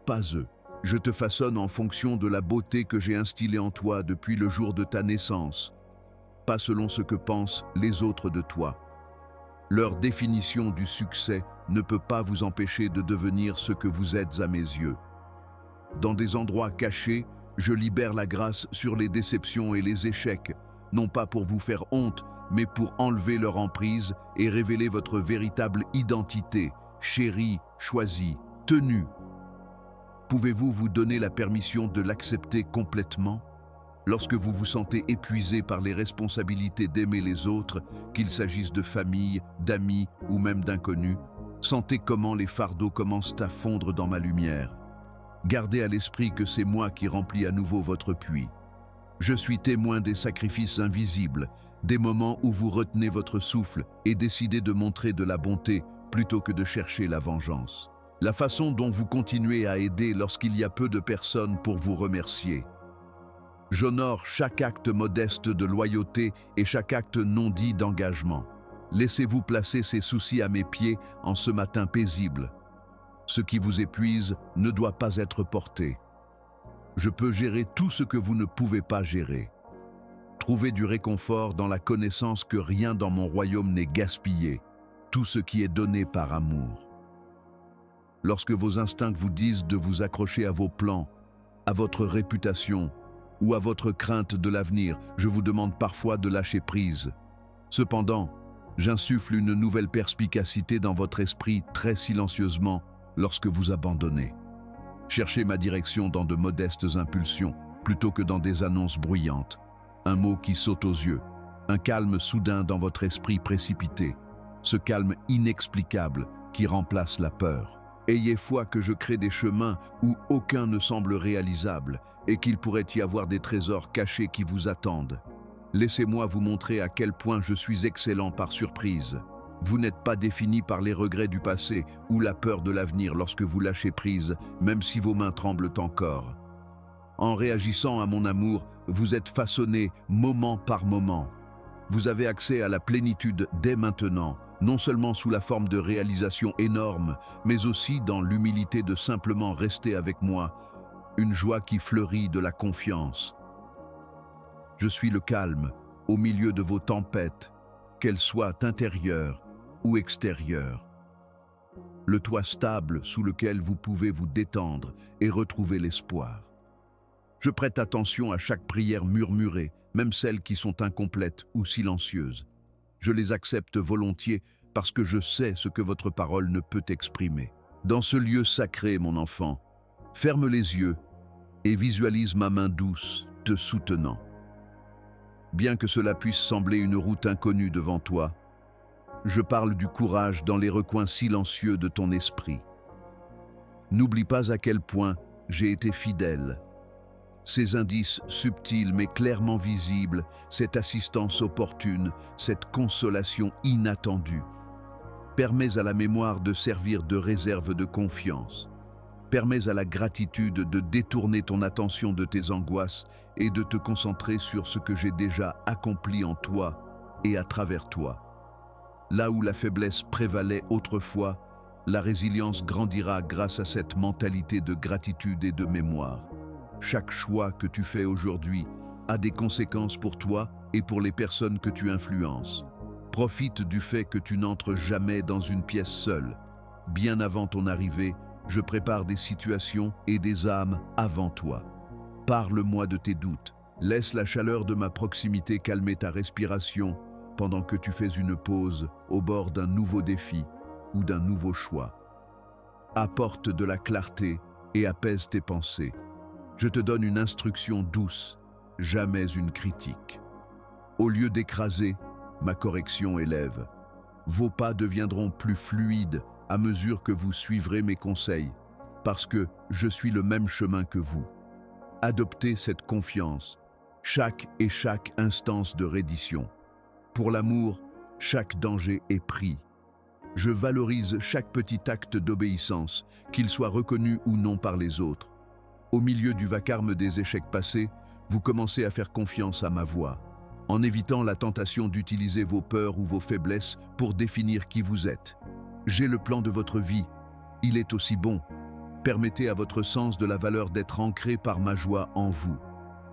Pas eux. Je te façonne en fonction de la beauté que j'ai instillée en toi depuis le jour de ta naissance. Pas selon ce que pensent les autres de toi. Leur définition du succès ne peut pas vous empêcher de devenir ce que vous êtes à mes yeux. Dans des endroits cachés, je libère la grâce sur les déceptions et les échecs, non pas pour vous faire honte, mais pour enlever leur emprise et révéler votre véritable identité, chérie, choisie, tenue. Pouvez-vous vous donner la permission de l'accepter complètement ? Lorsque vous vous sentez épuisé par les responsabilités d'aimer les autres, qu'il s'agisse de famille, d'amis ou même d'inconnus, sentez comment les fardeaux commencent à fondre dans ma lumière. Gardez à l'esprit que c'est moi qui remplis à nouveau votre puits. Je suis témoin des sacrifices invisibles, des moments où vous retenez votre souffle et décidez de montrer de la bonté plutôt que de chercher la vengeance. La façon dont vous continuez à aider lorsqu'il y a peu de personnes pour vous remercier. J'honore chaque acte modeste de loyauté et chaque acte non dit d'engagement. Laissez-vous placer ces soucis à mes pieds en ce matin paisible. Ce qui vous épuise ne doit pas être porté. Je peux gérer tout ce que vous ne pouvez pas gérer. Trouvez du réconfort dans la connaissance que rien dans mon royaume n'est gaspillé, tout ce qui est donné par amour. Lorsque vos instincts vous disent de vous accrocher à vos plans, à votre réputation ou à votre crainte de l'avenir, je vous demande parfois de lâcher prise. Cependant, j'insuffle une nouvelle perspicacité dans votre esprit très silencieusement lorsque vous abandonnez. Cherchez ma direction dans de modestes impulsions plutôt que dans des annonces bruyantes. Un mot qui saute aux yeux, un calme soudain dans votre esprit précipité, ce calme inexplicable qui remplace la peur. Ayez foi que je crée des chemins où aucun ne semble réalisable et qu'il pourrait y avoir des trésors cachés qui vous attendent. Laissez-moi vous montrer à quel point je suis excellent par surprise. Vous n'êtes pas défini par les regrets du passé ou la peur de l'avenir lorsque vous lâchez prise, même si vos mains tremblent encore. En réagissant à mon amour, vous êtes façonné moment par moment. Vous avez accès à la plénitude dès maintenant, non seulement sous la forme de réalisations énormes, mais aussi dans l'humilité de simplement rester avec moi, une joie qui fleurit de la confiance. Je suis le calme au milieu de vos tempêtes, qu'elles soient intérieures ou extérieures. Le toit stable sous lequel vous pouvez vous détendre et retrouver l'espoir. Je prête attention à chaque prière murmurée, même celles qui sont incomplètes ou silencieuses. Je les accepte volontiers parce que je sais ce que votre parole ne peut exprimer. Dans ce lieu sacré, mon enfant, ferme les yeux et visualise ma main douce te soutenant. Bien que cela puisse sembler une route inconnue devant toi, je parle du courage dans les recoins silencieux de ton esprit. N'oublie pas à quel point j'ai été fidèle. Ces indices subtils mais clairement visibles, cette assistance opportune, cette consolation inattendue. Permets à la mémoire de servir de réserve de confiance. Permets à la gratitude de détourner ton attention de tes angoisses et de te concentrer sur ce que j'ai déjà accompli en toi et à travers toi. Là où la faiblesse prévalait autrefois, la résilience grandira grâce à cette mentalité de gratitude et de mémoire. Chaque choix que tu fais aujourd'hui a des conséquences pour toi et pour les personnes que tu influences. Profite du fait que tu n'entres jamais dans une pièce seule. Bien avant ton arrivée, je prépare des situations et des âmes avant toi. Parle-moi de tes doutes. Laisse la chaleur de ma proximité calmer ta respiration pendant que tu fais une pause au bord d'un nouveau défi ou d'un nouveau choix. Apporte de la clarté et apaise tes pensées. Je te donne une instruction douce, jamais une critique. Au lieu d'écraser, ma correction élève. Vos pas deviendront plus fluides à mesure que vous suivrez mes conseils, parce que je suis le même chemin que vous. Adoptez cette confiance, chaque instance de reddition. Pour l'amour, chaque danger est pris. Je valorise chaque petit acte d'obéissance, qu'il soit reconnu ou non par les autres. Au milieu du vacarme des échecs passés, vous commencez à faire confiance à ma voix, en évitant la tentation d'utiliser vos peurs ou vos faiblesses pour définir qui vous êtes. J'ai le plan de votre vie, il est aussi bon. Permettez à votre sens de la valeur d'être ancré par ma joie en vous.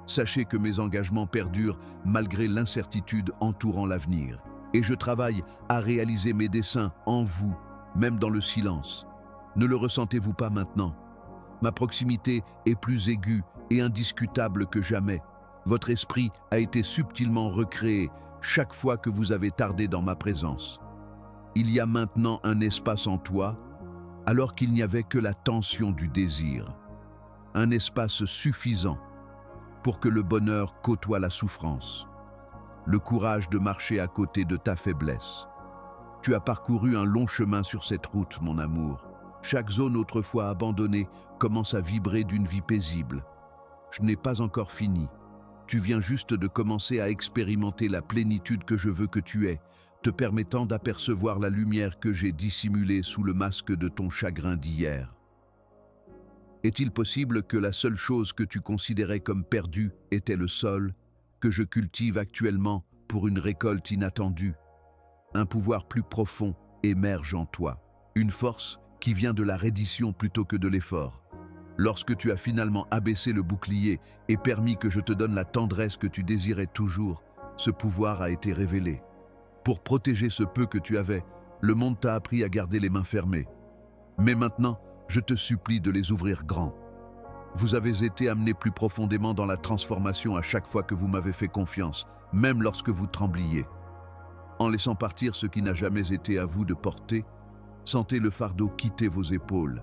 Sachez que mes engagements perdurent malgré l'incertitude entourant l'avenir. Et je travaille à réaliser mes desseins en vous, même dans le silence. Ne le ressentez-vous pas maintenant ? Ma proximité est plus aiguë et indiscutable que jamais. Votre esprit a été subtilement recréé chaque fois que vous avez tardé dans ma présence. Il y a maintenant un espace en toi, alors qu'il n'y avait que la tension du désir. Un espace suffisant pour que le bonheur côtoie la souffrance. Le courage de marcher à côté de ta faiblesse. Tu as parcouru un long chemin sur cette route, mon amour. Chaque zone autrefois abandonnée commence à vibrer d'une vie paisible. Je n'ai pas encore fini. Tu viens juste de commencer à expérimenter la plénitude que je veux que tu aies, te permettant d'apercevoir la lumière que j'ai dissimulée sous le masque de ton chagrin d'hier. Est-il possible que la seule chose que tu considérais comme perdue était le sol, que je cultive actuellement pour une récolte inattendue? Un pouvoir plus profond émerge en toi, une force qui vient de la reddition plutôt que de l'effort. Lorsque tu as finalement abaissé le bouclier et permis que je te donne la tendresse que tu désirais toujours, ce pouvoir a été révélé. Pour protéger ce peu que tu avais, le monde t'a appris à garder les mains fermées. Mais maintenant, je te supplie de les ouvrir grand. Vous avez été amené plus profondément dans la transformation à chaque fois que vous m'avez fait confiance, même lorsque vous trembliez. En laissant partir ce qui n'a jamais été à vous de porter, sentez le fardeau quitter vos épaules.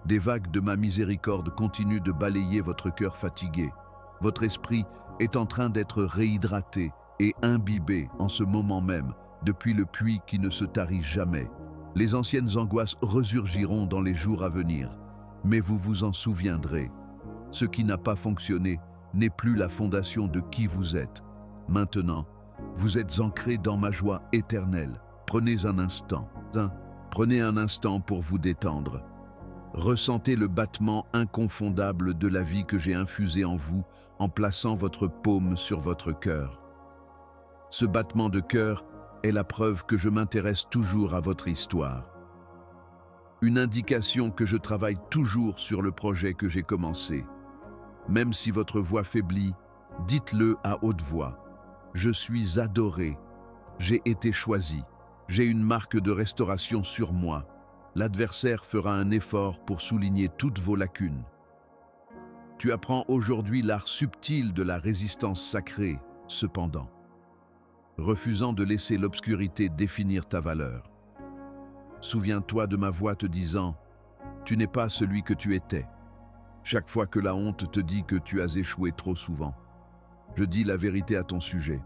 Des vagues de ma miséricorde continuent de balayer votre cœur fatigué. Votre esprit est en train d'être réhydraté et imbibé en ce moment même, depuis le puits qui ne se tarit jamais. Les anciennes angoisses resurgiront dans les jours à venir, mais vous vous en souviendrez. Ce qui n'a pas fonctionné n'est plus la fondation de qui vous êtes. Maintenant, vous êtes ancré dans ma joie éternelle. Prenez un instant pour vous détendre. Ressentez le battement inconfondable de la vie que j'ai infusé en vous en plaçant votre paume sur votre cœur. Ce battement de cœur est la preuve que je m'intéresse toujours à votre histoire. Une indication que je travaille toujours sur le projet que j'ai commencé. Même si votre voix faiblit, dites-le à haute voix. Je suis adoré, j'ai été choisi, j'ai une marque de restauration sur moi. L'adversaire fera un effort pour souligner toutes vos lacunes. Tu apprends aujourd'hui l'art subtil de la résistance sacrée, cependant, refusant de laisser l'obscurité définir ta valeur. Souviens-toi de ma voix te disant « Tu n'es pas celui que tu étais ». Chaque fois que la honte te dit que tu as échoué trop souvent, je dis la vérité à ton sujet.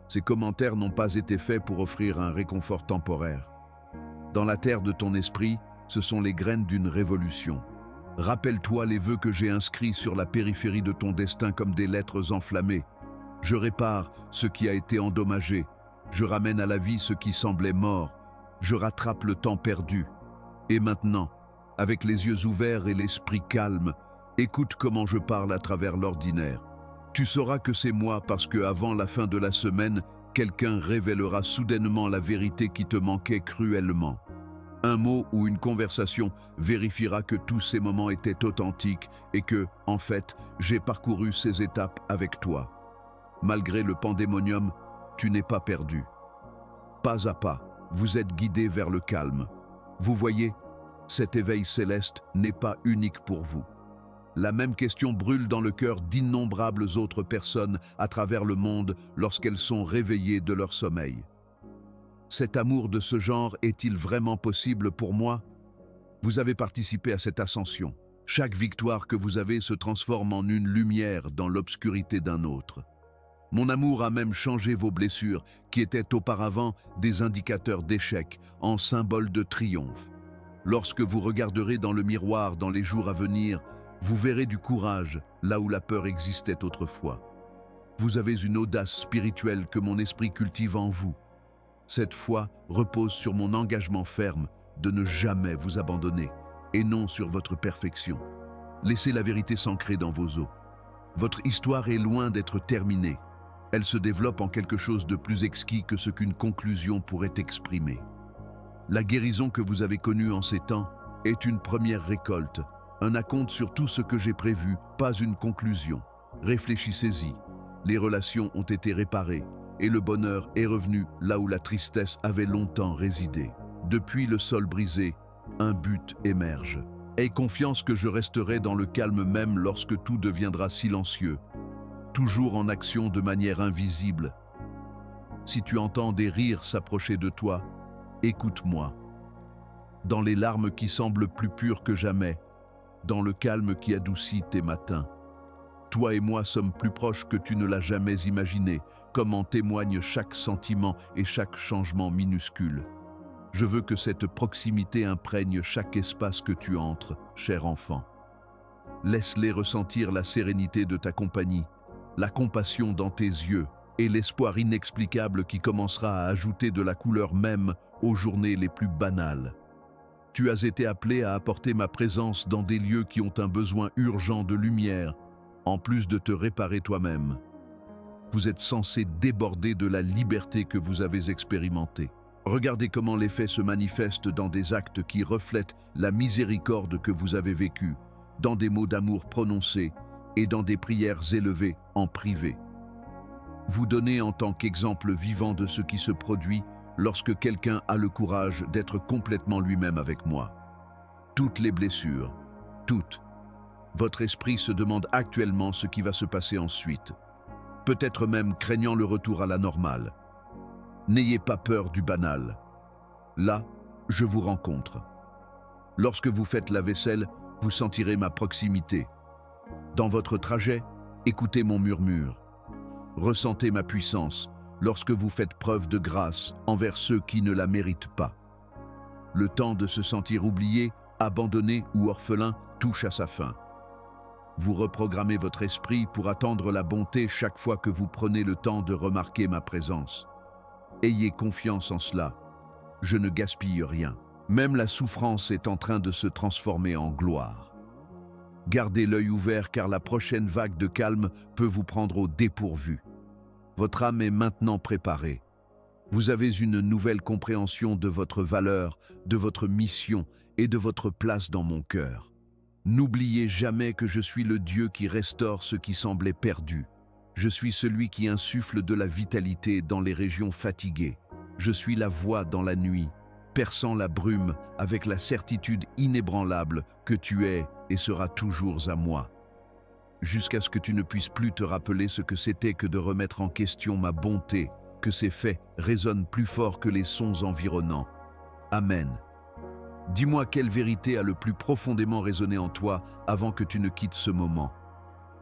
Ces commentaires n'ont pas été faits pour offrir un réconfort temporaire. Dans la terre de ton esprit, ce sont les graines d'une révolution. Rappelle-toi les vœux que j'ai inscrits sur la périphérie de ton destin comme des lettres enflammées. Je répare ce qui a été endommagé. Je ramène à la vie ce qui semblait mort. Je rattrape le temps perdu. Et maintenant, avec les yeux ouverts et l'esprit calme, écoute comment je parle à travers l'ordinaire. Tu sauras que c'est moi parce que avant la fin de la semaine, quelqu'un révélera soudainement la vérité qui te manquait cruellement. Un mot ou une conversation vérifiera que tous ces moments étaient authentiques et que, en fait, j'ai parcouru ces étapes avec toi. Malgré le pandémonium, tu n'es pas perdu. Pas à pas, vous êtes guidé vers le calme. Vous voyez, cet éveil céleste n'est pas unique pour vous. La même question brûle dans le cœur d'innombrables autres personnes à travers le monde lorsqu'elles sont réveillées de leur sommeil. Cet amour de ce genre est-il vraiment possible pour moi? Vous avez participé à cette ascension. Chaque victoire que vous avez se transforme en une lumière dans l'obscurité d'un autre. Mon amour a même changé vos blessures, qui étaient auparavant des indicateurs d'échec, en symboles de triomphe. Lorsque vous regarderez dans le miroir dans les jours à venir, vous verrez du courage là où la peur existait autrefois. Vous avez une audace spirituelle que mon esprit cultive en vous. Cette foi repose sur mon engagement ferme de ne jamais vous abandonner et non sur votre perfection. Laissez la vérité s'ancrer dans vos os. Votre histoire est loin d'être terminée. Elle se développe en quelque chose de plus exquis que ce qu'une conclusion pourrait exprimer. La guérison que vous avez connue en ces temps est une première récolte, un acompte sur tout ce que j'ai prévu, pas une conclusion. Réfléchissez-y. Les relations ont été réparées et le bonheur est revenu là où la tristesse avait longtemps résidé. Depuis le sol brisé, un but émerge. Aie confiance que je resterai dans le calme même lorsque tout deviendra silencieux, toujours en action de manière invisible. Si tu entends des rires s'approcher de toi, écoute-moi. Dans les larmes qui semblent plus pures que jamais, dans le calme qui adoucit tes matins, Toi et moi sommes plus proches que tu ne l'as jamais imaginé, comme en témoigne chaque sentiment et chaque changement minuscule. Je veux que cette proximité imprègne chaque espace que tu entres, cher enfant. Laisse-les ressentir la sérénité de ta compagnie, la compassion dans tes yeux et l'espoir inexplicable qui commencera à ajouter de la couleur même aux journées les plus banales. Tu as été appelé à apporter ma présence dans des lieux qui ont un besoin urgent de lumière, en plus de te réparer toi-même. Vous êtes censé déborder de la liberté que vous avez expérimentée. Regardez comment l'effet se manifeste dans des actes qui reflètent la miséricorde que vous avez vécue, dans des mots d'amour prononcés et dans des prières élevées en privé. Vous donnez en tant qu'exemple vivant de ce qui se produit lorsque quelqu'un a le courage d'être complètement lui-même avec moi. Toutes les blessures, toutes. Votre esprit se demande actuellement ce qui va se passer ensuite, peut-être même craignant le retour à la normale. N'ayez pas peur du banal. Là, je vous rencontre. Lorsque vous faites la vaisselle, vous sentirez ma proximité. Dans votre trajet, écoutez mon murmure. Ressentez ma puissance lorsque vous faites preuve de grâce envers ceux qui ne la méritent pas. Le temps de se sentir oublié, abandonné ou orphelin touche à sa fin. Vous reprogrammez votre esprit pour attendre la bonté chaque fois que vous prenez le temps de remarquer ma présence. Ayez confiance en cela. Je ne gaspille rien. Même la souffrance est en train de se transformer en gloire. Gardez l'œil ouvert car la prochaine vague de calme peut vous prendre au dépourvu. Votre âme est maintenant préparée. Vous avez une nouvelle compréhension de votre valeur, de votre mission et de votre place dans mon cœur. N'oubliez jamais que je suis le Dieu qui restaure ce qui semblait perdu. Je suis celui qui insuffle de la vitalité dans les régions fatiguées. Je suis la voix dans la nuit, perçant la brume avec la certitude inébranlable que tu es et seras toujours à moi. Jusqu'à ce que tu ne puisses plus te rappeler ce que c'était que de remettre en question ma bonté, que ces faits résonnent plus fort que les sons environnants. Amen. Dis-moi quelle vérité a le plus profondément résonné en toi avant que tu ne quittes ce moment.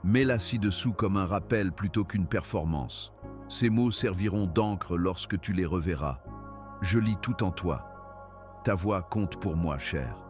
Mets-la ci-dessous comme un rappel plutôt qu'une performance. Ces mots serviront d'encre lorsque tu les reverras. Je lis tout en toi. Ta voix compte pour moi, cher.